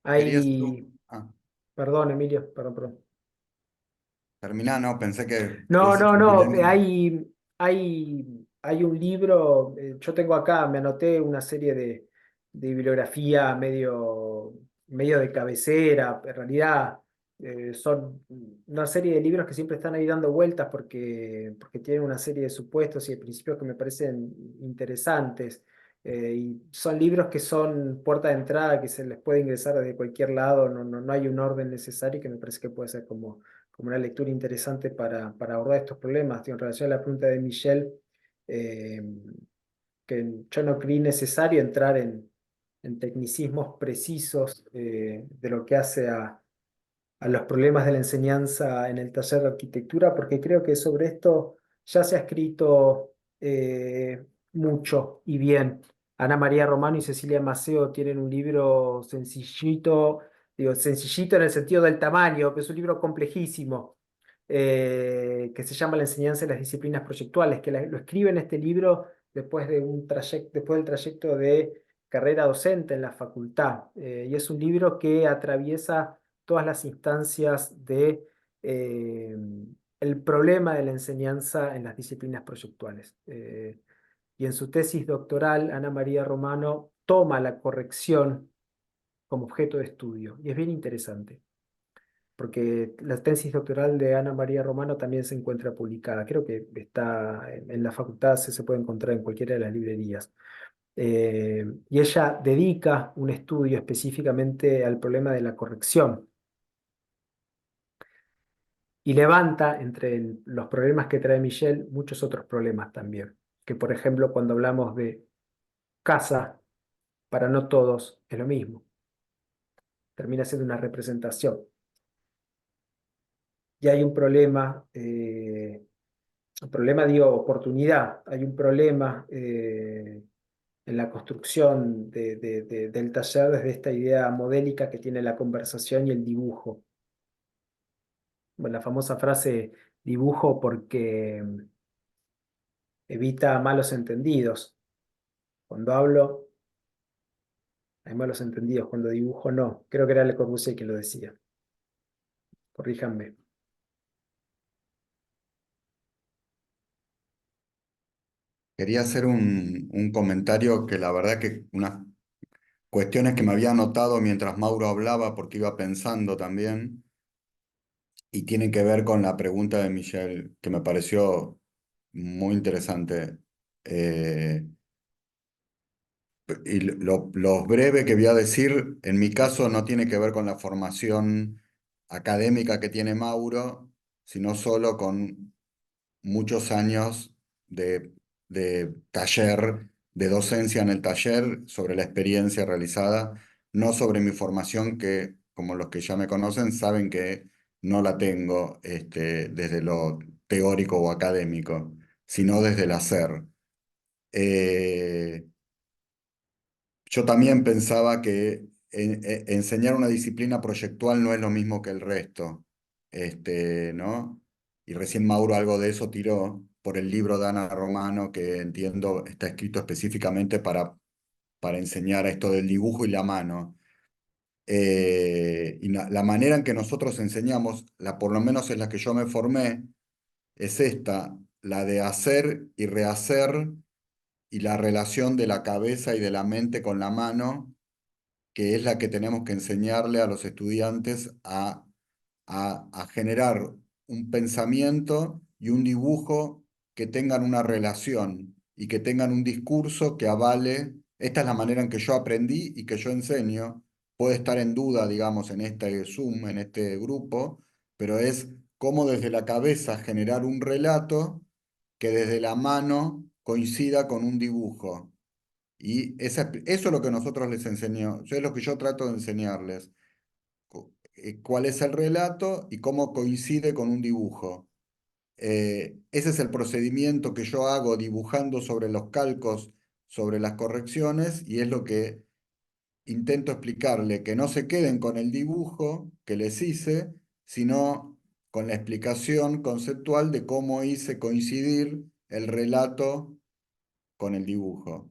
Quería hacer Hay, perdón, Emilio, perdón, perdón. terminá, no, pensé que No, habías hecho no, un no, dilema. hay un libro, yo tengo acá, me anoté una serie de bibliografía medio de cabecera, en realidad son una serie de libros que siempre están ahí dando vueltas porque tienen una serie de supuestos y de principios que me parecen interesantes. Y son libros que son puerta de entrada, que se les puede ingresar desde cualquier lado, no hay un orden necesario, que me parece que puede ser como una lectura interesante para abordar estos problemas. En relación a la pregunta de Michelle, eh, que yo no creí necesario entrar en tecnicismos precisos de lo que hace a los problemas de la enseñanza en el taller de arquitectura, porque creo que sobre esto ya se ha escrito mucho y bien. Ana María Romano y Cecilia Maceo tienen un libro sencillito, digo, sencillito en el sentido del tamaño, que es un libro complejísimo, que se llama La enseñanza de las disciplinas proyectuales, que lo escribe en este libro después de un trayecto, después del trayecto de carrera docente en la facultad. Y es un libro que atraviesa todas las instancias de el problema de la enseñanza en las disciplinas proyectuales. Y en su tesis doctoral, Ana María Romano toma la corrección como objeto de estudio. Y es bien interesante, porque la tesis doctoral de Ana María Romano también se encuentra publicada. Creo que está en la facultad, se puede encontrar en cualquiera de las librerías. Y ella dedica un estudio específicamente al problema de la corrección y levanta entre los problemas que trae Michelle muchos otros problemas también. Que por ejemplo, cuando hablamos de casa, para no todos es lo mismo. Termina siendo una representación. Y hay un problema digo, oportunidad. Hay un problema en la construcción del taller desde esta idea modélica que tiene la conversación y el dibujo. Bueno, la famosa frase dibujo porque evita malos entendidos. Cuando hablo hay malos entendidos, cuando dibujo no. Creo que era Le Corbusier que lo decía. Corríjanme. Quería hacer un comentario que la verdad que unas cuestiones que me había anotado mientras Mauro hablaba, porque iba pensando también, y tienen que ver con la pregunta de Michelle, que me pareció muy interesante. Eh, y lo breve que voy a decir, en mi caso, no tiene que ver con la formación académica que tiene Mauro, sino solo con muchos años de taller, de docencia en el taller, sobre la experiencia realizada, no sobre mi formación, que como los que ya me conocen saben que no la tengo desde lo teórico o académico, sino desde el hacer. Eh, yo también pensaba que enseñar una disciplina proyectual no es lo mismo que el resto, ¿no? Y recién Mauro algo de eso tiró por el libro de Ana Romano, que entiendo está escrito específicamente para enseñar esto del dibujo y la mano. Y la manera en que nosotros enseñamos, por lo menos en la que yo me formé, es esta, la de hacer y rehacer y la relación de la cabeza y de la mente con la mano que es la que tenemos que enseñarle a los estudiantes a generar un pensamiento y un dibujo que tengan una relación y que tengan un discurso que avale. Esta es la manera en que yo aprendí y que yo enseño. Puede estar en duda, digamos, en este Zoom, en este grupo, pero es cómo desde la cabeza generar un relato que desde la mano coincida con un dibujo. Y eso es lo que nosotros les enseñó, eso es lo que yo trato de enseñarles cuál es el relato y cómo coincide con un dibujo. Ese es el procedimiento que yo hago dibujando sobre los calcos, sobre las correcciones, y es lo que intento explicarle, que no se queden con el dibujo que les hice, sino con la explicación conceptual de cómo hice coincidir el relato con el dibujo.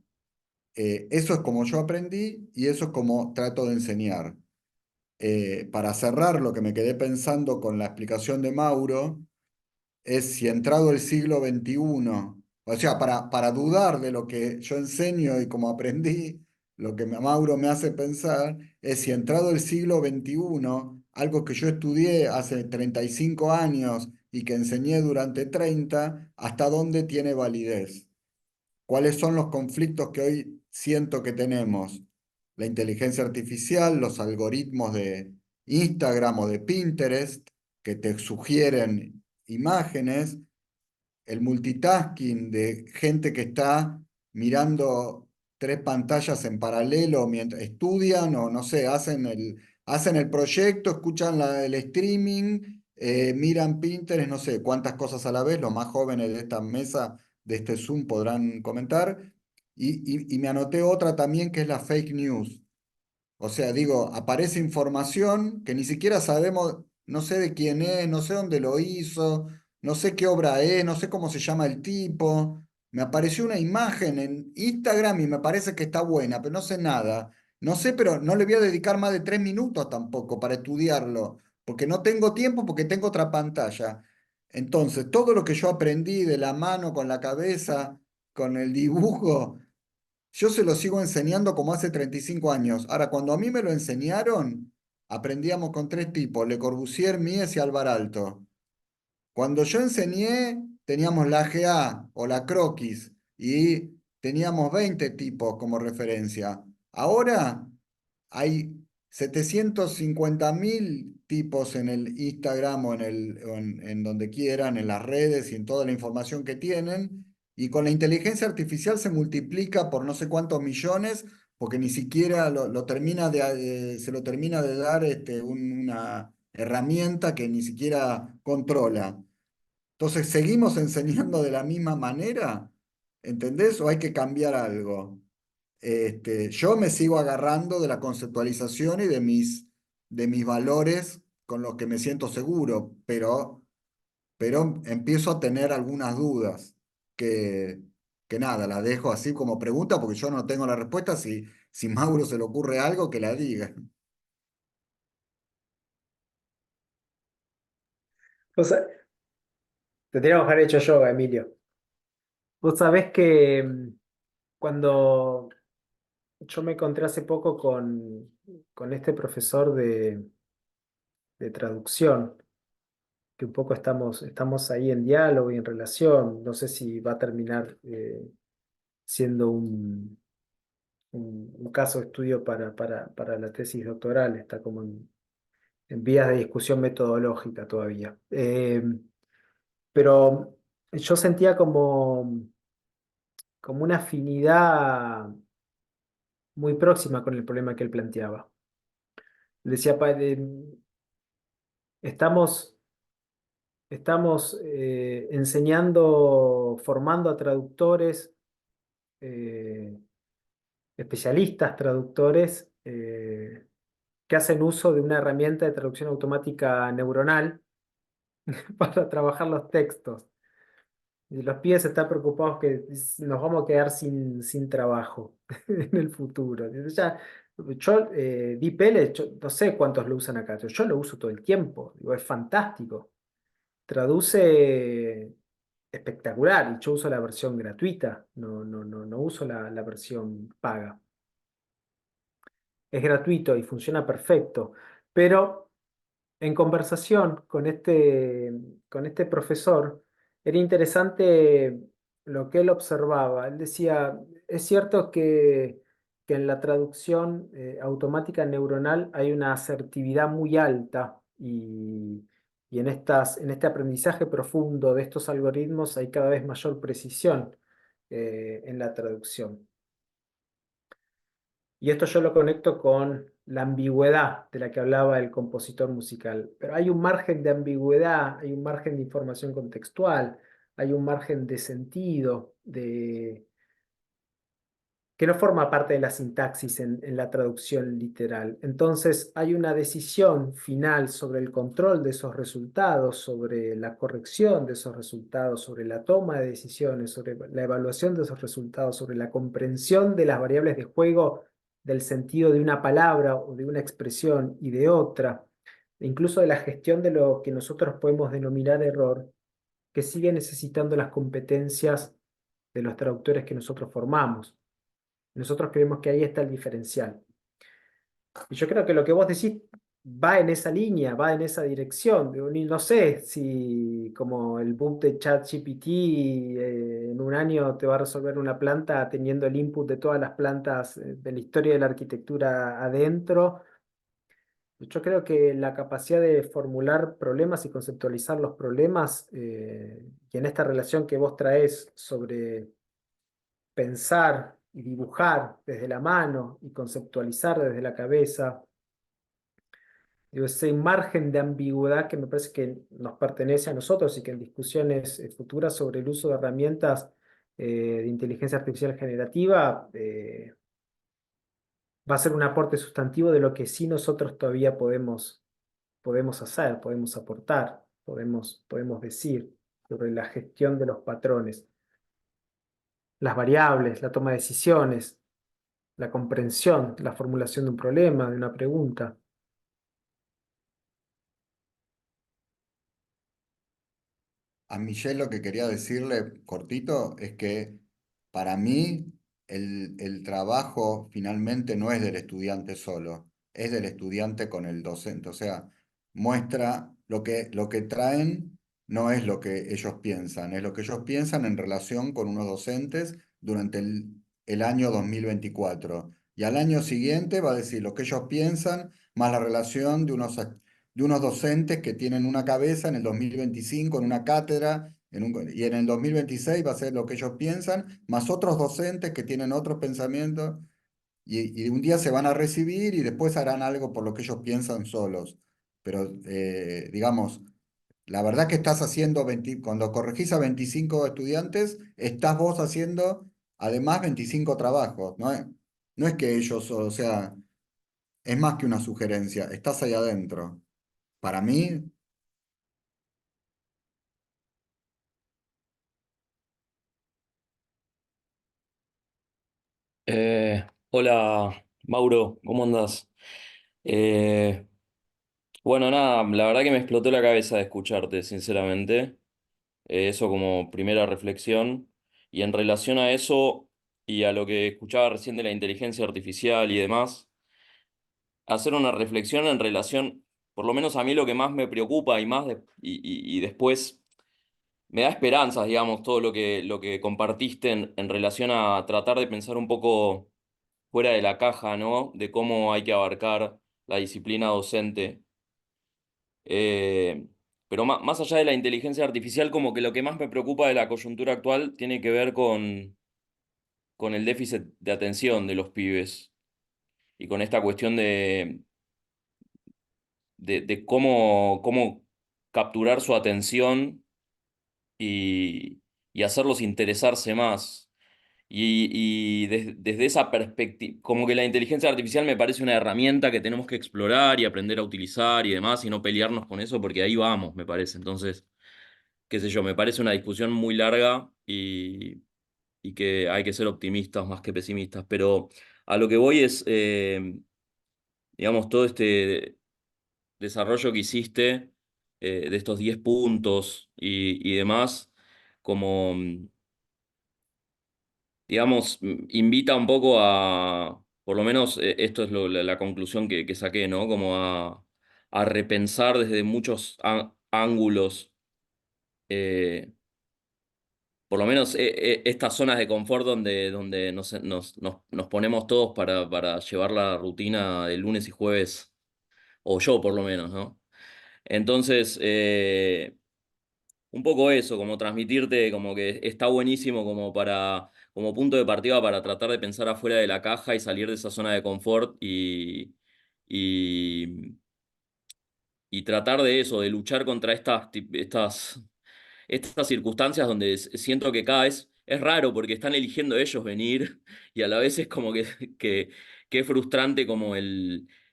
Eso es como yo aprendí y eso es como trato de enseñar. Para cerrar, lo que me quedé pensando con la explicación de Mauro es si entrado el siglo XXI, o sea, para dudar de lo que yo enseño y como aprendí, lo que Mauro me hace pensar es si entrado el siglo XXI, algo que yo estudié hace 35 años y que enseñé durante 30, ¿hasta dónde tiene validez? ¿Cuáles son los conflictos que hoy siento que tenemos? La inteligencia artificial, los algoritmos de Instagram o de Pinterest que te sugieren imágenes, el multitasking de gente que está mirando tres pantallas en paralelo mientras estudian o no sé, hacen el proyecto, escuchan el streaming, miran Pinterest, no sé cuántas cosas a la vez, los más jóvenes de esta mesa, de este Zoom podrán comentar. Y me anoté otra también que es la fake news. O sea, digo, aparece información que ni siquiera sabemos, no sé de quién es, no sé dónde lo hizo, no sé qué obra es, no sé cómo se llama el tipo. Me apareció una imagen en Instagram y me parece que está buena, pero no sé nada. No sé, pero no le voy a dedicar más de 3 minutos tampoco para estudiarlo, porque no tengo tiempo, porque tengo otra pantalla. Entonces, todo lo que yo aprendí de la mano, con la cabeza, con el dibujo, yo se lo sigo enseñando como hace 35 años. Ahora, cuando a mí me lo enseñaron, aprendíamos con tres tipos, Le Corbusier, Mies y Alvar Aalto. Cuando yo enseñé, teníamos la GA o la croquis y teníamos 20 tipos como referencia. Ahora hay 750.000 tipos en el Instagram o en donde quieran, en las redes y en toda la información que tienen. Y con la inteligencia artificial se multiplica por no sé cuántos millones, porque ni siquiera se lo termina de dar una herramienta que ni siquiera controla. Entonces, ¿seguimos enseñando de la misma manera? ¿Entendés? ¿O hay que cambiar algo? Yo me sigo agarrando de la conceptualización y de mis valores con los que me siento seguro, pero empiezo a tener algunas dudas que nada, las dejo así como pregunta porque yo no tengo la respuesta. Si Mauro se le ocurre algo, que la diga. O sea, tendríamos que haber hecho yoga, Emilio. Vos sabés que cuando yo me encontré hace poco con este profesor de traducción, que un poco estamos ahí en diálogo y en relación, no sé si va a terminar siendo un caso de estudio para la tesis doctoral, está como en vías de discusión metodológica todavía. Pero yo sentía como una afinidad muy próxima con el problema que él planteaba. Decía, estamos, estamos enseñando, formando a traductores, eh, especialistas traductores, que hacen uso de una herramienta de traducción automática neuronal para trabajar los textos. Y los pibes están preocupados que nos vamos a quedar sin trabajo en el futuro. Yo, DeepL, no sé cuántos lo usan acá, yo lo uso todo el tiempo. Digo, es fantástico. Traduce espectacular. Y yo uso la versión gratuita, no uso la versión paga. es gratuito y funciona perfecto, pero en conversación con este profesor, era interesante lo que él observaba. Él decía, es cierto que en la traducción automática neuronal hay una asertividad muy alta y en este aprendizaje profundo de estos algoritmos hay cada vez mayor precisión en la traducción. Y esto yo lo conecto con la ambigüedad de la que hablaba el compositor musical. Pero hay un margen de ambigüedad, hay un margen de información contextual, hay un margen de sentido, que no forma parte de la sintaxis en la traducción literal. Entonces hay una decisión final sobre el control de esos resultados, sobre la corrección de esos resultados, sobre la toma de decisiones, sobre la evaluación de esos resultados, sobre la comprensión de las variables de juego del sentido de una palabra o de una expresión y de otra, e incluso de la gestión de lo que nosotros podemos denominar error, que sigue necesitando las competencias de los traductores que nosotros formamos. Nosotros creemos que ahí está el diferencial. Y yo creo que lo que vos decís va en esa línea, va en esa dirección. Digo, no sé si como el boom de ChatGPT en un año te va a resolver una planta teniendo el input de todas las plantas de la historia de la arquitectura adentro. Yo creo que la capacidad de formular problemas y conceptualizar los problemas, y en esta relación que vos traes sobre pensar y dibujar desde la mano y conceptualizar desde la cabeza, digo, ese margen de ambigüedad que me parece que nos pertenece a nosotros y que en discusiones futuras sobre el uso de herramientas de inteligencia artificial generativa va a ser un aporte sustantivo de lo que sí nosotros todavía podemos hacer, podemos aportar, podemos decir sobre la gestión de los patrones, las variables, la toma de decisiones, la comprensión, la formulación de un problema, de una pregunta. A Michelle lo que quería decirle cortito es que para mí el trabajo finalmente no es del estudiante solo, es del estudiante con el docente. O sea, muestra lo que traen no es lo que ellos piensan, es lo que ellos piensan en relación con unos docentes durante el año 2024. Y al año siguiente va a decir lo que ellos piensan más la relación de unos docentes que tienen una cabeza en el 2025 en una cátedra, y en el 2026 va a ser lo que ellos piensan, más otros docentes que tienen otros pensamientos, y un día se van a recibir y después harán algo por lo que ellos piensan solos. Pero, digamos, la verdad que estás haciendo, cuando corregís a 25 estudiantes, estás vos haciendo además 25 trabajos, no es que ellos, o sea, es más que una sugerencia, estás ahí adentro. Para mí, Hola, Mauro, ¿cómo andás? Eh, bueno, nada, la verdad que me explotó la cabeza de escucharte, sinceramente. Eso como primera reflexión. Y en relación a eso y a lo que escuchaba recién de la inteligencia artificial y demás, hacer una reflexión en relación, por lo menos a mí lo que más me preocupa y más y después me da esperanzas, digamos, todo lo que compartiste en relación a tratar de pensar un poco fuera de la caja, ¿no? De cómo hay que abarcar la disciplina docente. Eh, pero más allá de la inteligencia artificial, como que lo que más me preocupa de la coyuntura actual tiene que ver con el déficit de atención de los pibes y con esta cuestión de cómo capturar su atención y hacerlos interesarse más. Desde esa perspectiva, como que la inteligencia artificial me parece una herramienta que tenemos que explorar y aprender a utilizar y demás, y no pelearnos con eso, porque ahí vamos, me parece. Entonces, qué sé yo, me parece una discusión muy larga y que hay que ser optimistas más que pesimistas. Pero a lo que voy es, digamos, todo este desarrollo que hiciste de estos 10 puntos y demás, como digamos, invita un poco Por lo menos esto es la conclusión que saqué, ¿no? Como a repensar desde muchos ángulos, eh, por lo menos estas zonas de confort donde nos ponemos todos para llevar la rutina de lunes y jueves, o yo por lo menos, ¿no? Entonces, un poco eso, como transmitirte, como que está buenísimo como punto de partida para tratar de pensar afuera de la caja y salir de esa zona de confort y, y tratar de eso, de luchar contra estas circunstancias donde siento que cada vez es raro porque están eligiendo ellos venir y a la vez es como que, que es frustrante como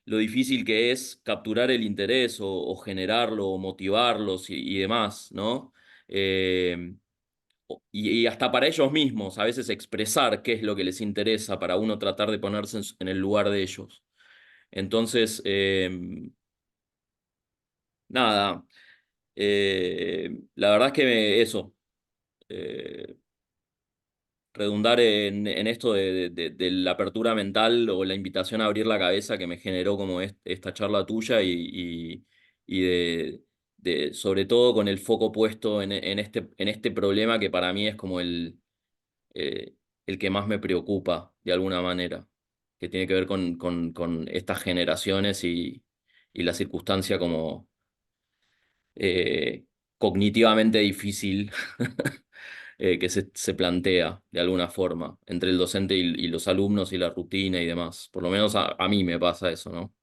lo difícil que es capturar el interés o generarlo o motivarlos y demás, ¿no? Eh, y hasta para ellos mismos, a veces expresar qué es lo que les interesa para uno tratar de ponerse en el lugar de ellos. Entonces, nada, la verdad es que eso. eh, Redundar en esto de la apertura mental o la invitación a abrir la cabeza que me generó como esta charla tuya y sobre todo con el foco puesto en este problema que para mí es como eh, el que más me preocupa de alguna manera, que tiene que ver con estas generaciones y la circunstancia como eh, cognitivamente difícil que se plantea de alguna forma entre el docente y los alumnos y la rutina y demás. Por lo menos a mí me pasa eso, ¿no?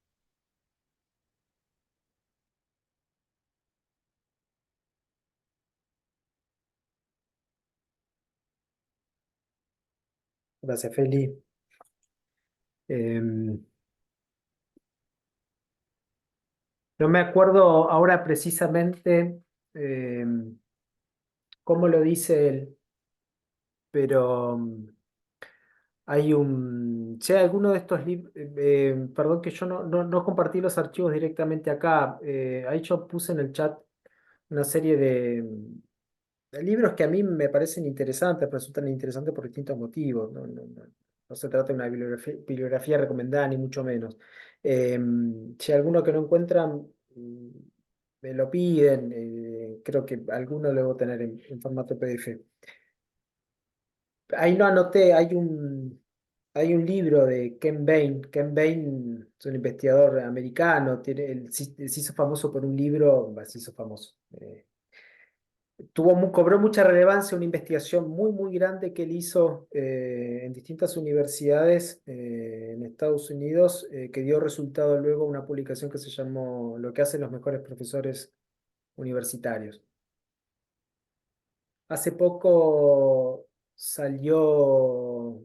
Gracias, Feli. No me acuerdo ahora precisamente cómo lo dice él, pero si hay alguno de estos libros, perdón que yo no compartí los archivos directamente acá, ahí yo puse en el chat una serie de libros que a mí me parecen interesantes, resultan interesantes por distintos motivos. No se trata de una bibliografía recomendada, ni mucho menos. Si hay alguno que no encuentran, me lo piden. Creo que alguno lo debo tener en formato PDF. Ahí no anoté, hay un libro de Ken Bain. Ken Bain es un investigador americano, se hizo famoso por un libro, se hizo famoso. Cobró mucha relevancia una investigación muy, muy grande que él hizo en distintas universidades en Estados Unidos, que dio resultado luego una publicación que se llamó Lo que hacen los mejores profesores universitarios. Hace poco salió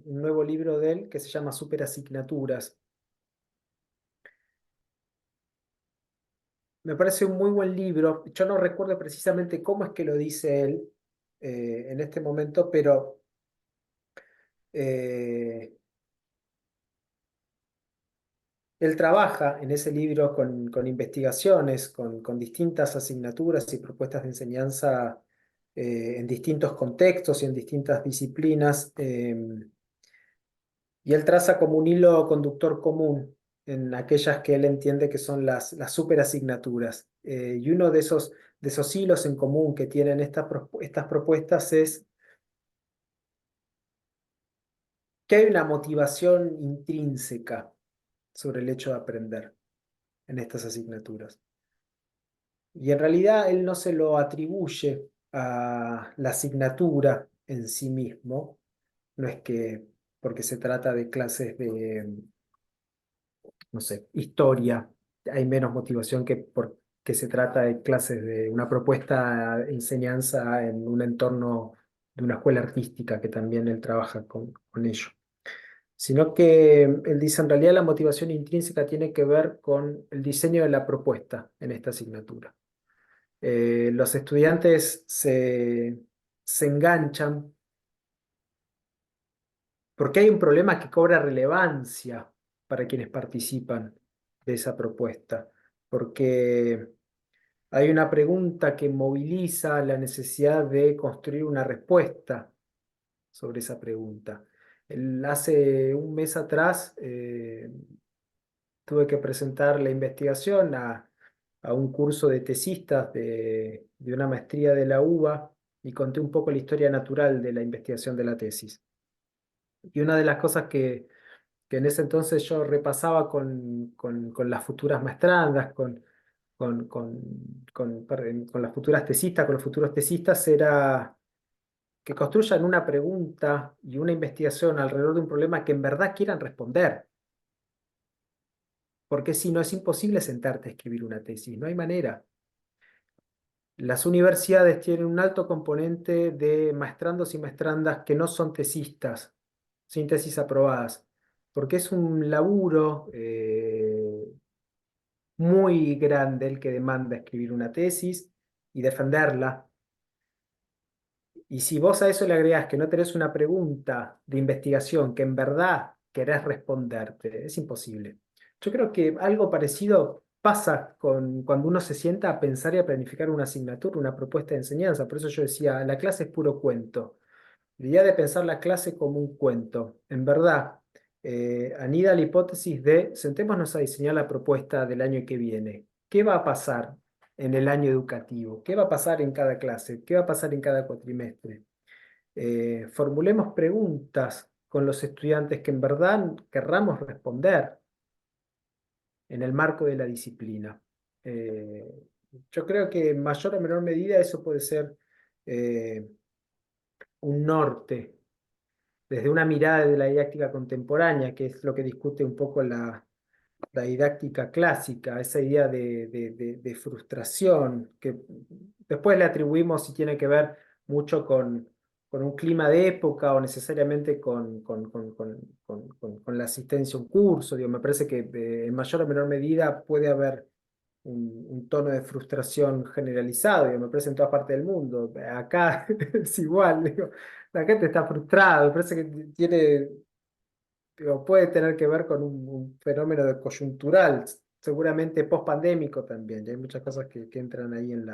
un nuevo libro de él que se llama Superasignaturas. Me parece un muy buen libro. Yo no recuerdo precisamente cómo es que lo dice él en este momento, pero eh, él trabaja en ese libro con investigaciones, con distintas asignaturas y propuestas de enseñanza en distintos contextos y en distintas disciplinas. Y él traza como un hilo conductor común en aquellas que él entiende que son las superasignaturas. Y uno de esos hilos en común que tienen estas propuestas es que hay una motivación intrínseca sobre el hecho de aprender en estas asignaturas. Y en realidad él no se lo atribuye a la asignatura en sí mismo. No es que porque se trata de clases de, no sé, historia, hay menos motivación que porque se trata de clases de una propuesta de enseñanza en un entorno de una escuela artística, que también él trabaja con ello. Sino que él dice, en realidad la motivación intrínseca tiene que ver con el diseño de la propuesta en esta asignatura. Los estudiantes se enganchan porque hay un problema que cobra relevancia para quienes participan de esa propuesta, porque hay una pregunta que moviliza la necesidad de construir una respuesta sobre esa pregunta. Hace un mes atrás tuve que presentar la investigación a un curso de tesistas de una maestría de la UBA y conté un poco la historia natural de la investigación de la tesis. Y una de las cosas que en ese entonces yo repasaba con las futuras maestrandas, perdón, con las futuras tesistas, con los futuros tesistas, era que construyan una pregunta y una investigación alrededor de un problema que en verdad quieran responder. Porque si no, es imposible sentarte a escribir una tesis, no hay manera. Las universidades tienen un alto componente de maestrandos y maestrandas que no son tesistas, sin tesis aprobadas, porque es un laburo muy grande el que demanda escribir una tesis y defenderla. Y si vos a eso le agregás que no tenés una pregunta de investigación que en verdad querés responderte, es imposible. Yo creo que algo parecido pasa cuando uno se sienta a pensar y a planificar una asignatura, una propuesta de enseñanza. Por eso yo decía, la clase es puro cuento. La idea de pensar la clase como un cuento. En verdad, anida la hipótesis de sentémonos a diseñar la propuesta del año que viene. ¿Qué va a pasar en el año educativo? ¿Qué va a pasar en cada clase? ¿Qué va a pasar en cada cuatrimestre? Formulemos preguntas con los estudiantes que en verdad querramos responder en el marco de la disciplina. Eh, yo creo que en mayor o menor medida eso puede ser eh, un norte desde una mirada de la didáctica contemporánea, que es lo que discute un poco la didáctica clásica, esa idea de frustración, que después le atribuimos si tiene que ver mucho con un clima de época o necesariamente con la asistencia a un curso. Digo, me parece que en mayor o menor medida puede haber un tono de frustración generalizado, digo, me parece en todas partes del mundo. Acá es igual, digo, la gente está frustrada, me parece que tiene puede tener que ver con un fenómeno de coyuntural, seguramente post-pandémico también. Y hay muchas cosas que entran ahí en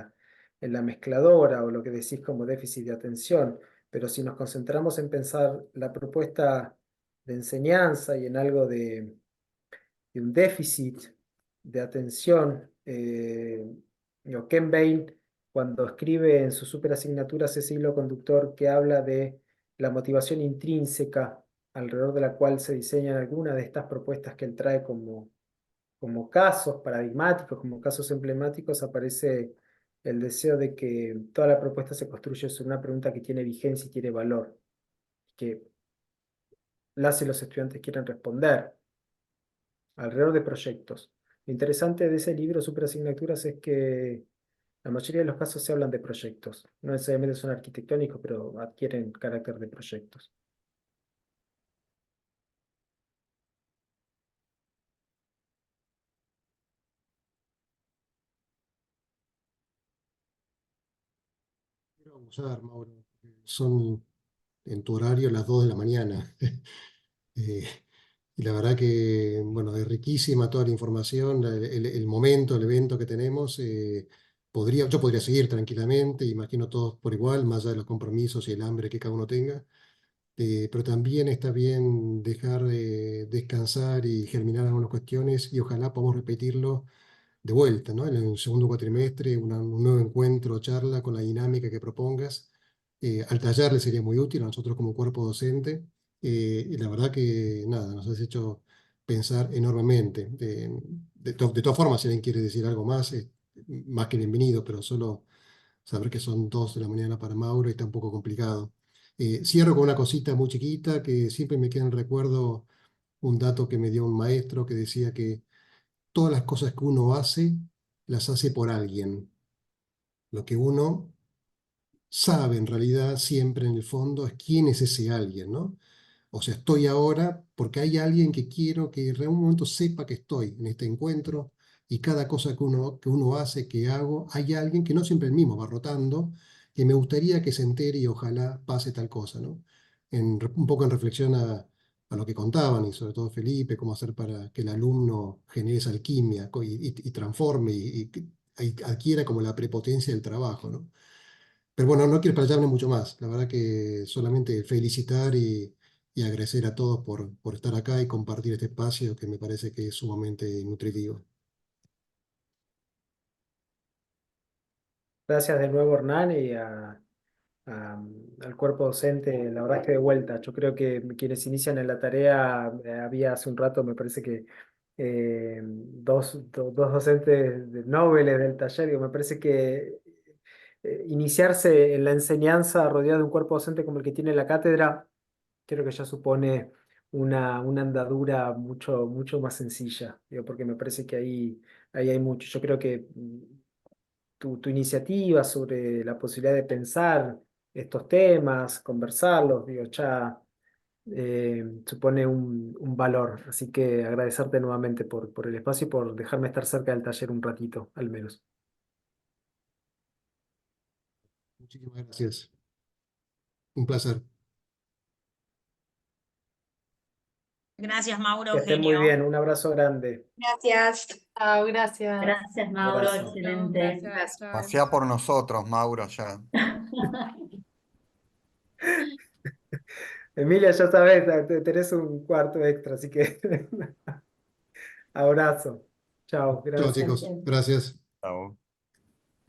la mezcladora o lo que decís como déficit de atención. Pero si nos concentramos en pensar la propuesta de enseñanza y en algo de un déficit de atención, Ken Bain, cuando escribe en su superasignatura ese hilo conductor que habla de la motivación intrínseca alrededor de la cual se diseñan algunas de estas propuestas que él trae como casos paradigmáticos, como casos emblemáticos, aparece el deseo de que toda la propuesta se construye sobre una pregunta que tiene vigencia y tiene valor, que las y los estudiantes quieren responder alrededor de proyectos. Lo interesante de ese libro, Superasignaturas, es que la mayoría de los casos se hablan de proyectos. No necesariamente son arquitectónicos, pero adquieren carácter de proyectos. Quiero abusar, Mauro, porque son en tu horario las 2 de la mañana. Eh, y la verdad que, bueno, es riquísima toda la información, el momento, el evento que tenemos. Yo podría seguir tranquilamente, imagino todos por igual, más allá de los compromisos y el hambre que cada uno tenga. Pero también está bien dejar descansar y germinar algunas cuestiones y ojalá podamos repetirlo de vuelta, ¿no? En el segundo cuatrimestre, un nuevo encuentro, charla con la dinámica que propongas. Al taller le sería muy útil a nosotros como cuerpo docente. Y la verdad que, nada, nos has hecho pensar enormemente. De todas formas, si alguien quiere decir algo más, es más que bienvenido, pero solo saber que son 2 de la mañana para Mauro y está un poco complicado. Cierro con una cosita muy chiquita que siempre me queda en recuerdo un dato que me dio un maestro que decía que todas las cosas que uno hace, las hace por alguien. Lo que uno sabe en realidad siempre en el fondo es quién es ese alguien, ¿no? O sea, estoy ahora porque hay alguien que quiero que en algún momento sepa que estoy en este encuentro y cada cosa que uno hace, que hago, hay alguien que no siempre el mismo va rotando, que me gustaría que se entere y ojalá pase tal cosa, ¿no? Un poco en reflexión a lo que contaban y sobre todo Felipe, cómo hacer para que el alumno genere esa alquimia y transforme y adquiera como la prepotencia del trabajo, ¿no? Pero bueno, no quiero explayarme mucho más. La verdad que solamente felicitar y y agradecer a todos por estar acá y compartir este espacio que me parece que es sumamente nutritivo. Gracias de nuevo, Hernán, y al cuerpo docente, la verdad es que de vuelta. Yo creo que quienes inician en la tarea, había hace un rato, me parece que dos docentes de Nobeles del taller, digo, me parece que iniciarse en la enseñanza rodeado de un cuerpo docente como el que tiene la cátedra, creo que ya supone una andadura mucho más sencilla, digo, porque me parece que ahí hay mucho. Yo creo que tu iniciativa sobre la posibilidad de pensar estos temas, conversarlos, digo, ya supone un valor. Así que agradecerte nuevamente por el espacio y por dejarme estar cerca del taller un ratito, al menos. Muchísimas gracias. Un placer. Gracias, Mauro, Que estén muy genio. bien, un abrazo grande. Gracias. Chao, gracias. Gracias, Mauro, Abrazo. excelente. Gracias, chao. Pasea por nosotros, Mauro, ya. Emilia, ya sabes, tenés un cuarto extra, así que abrazo. Chao, Chao, gracias. chicos. Gracias. Chao.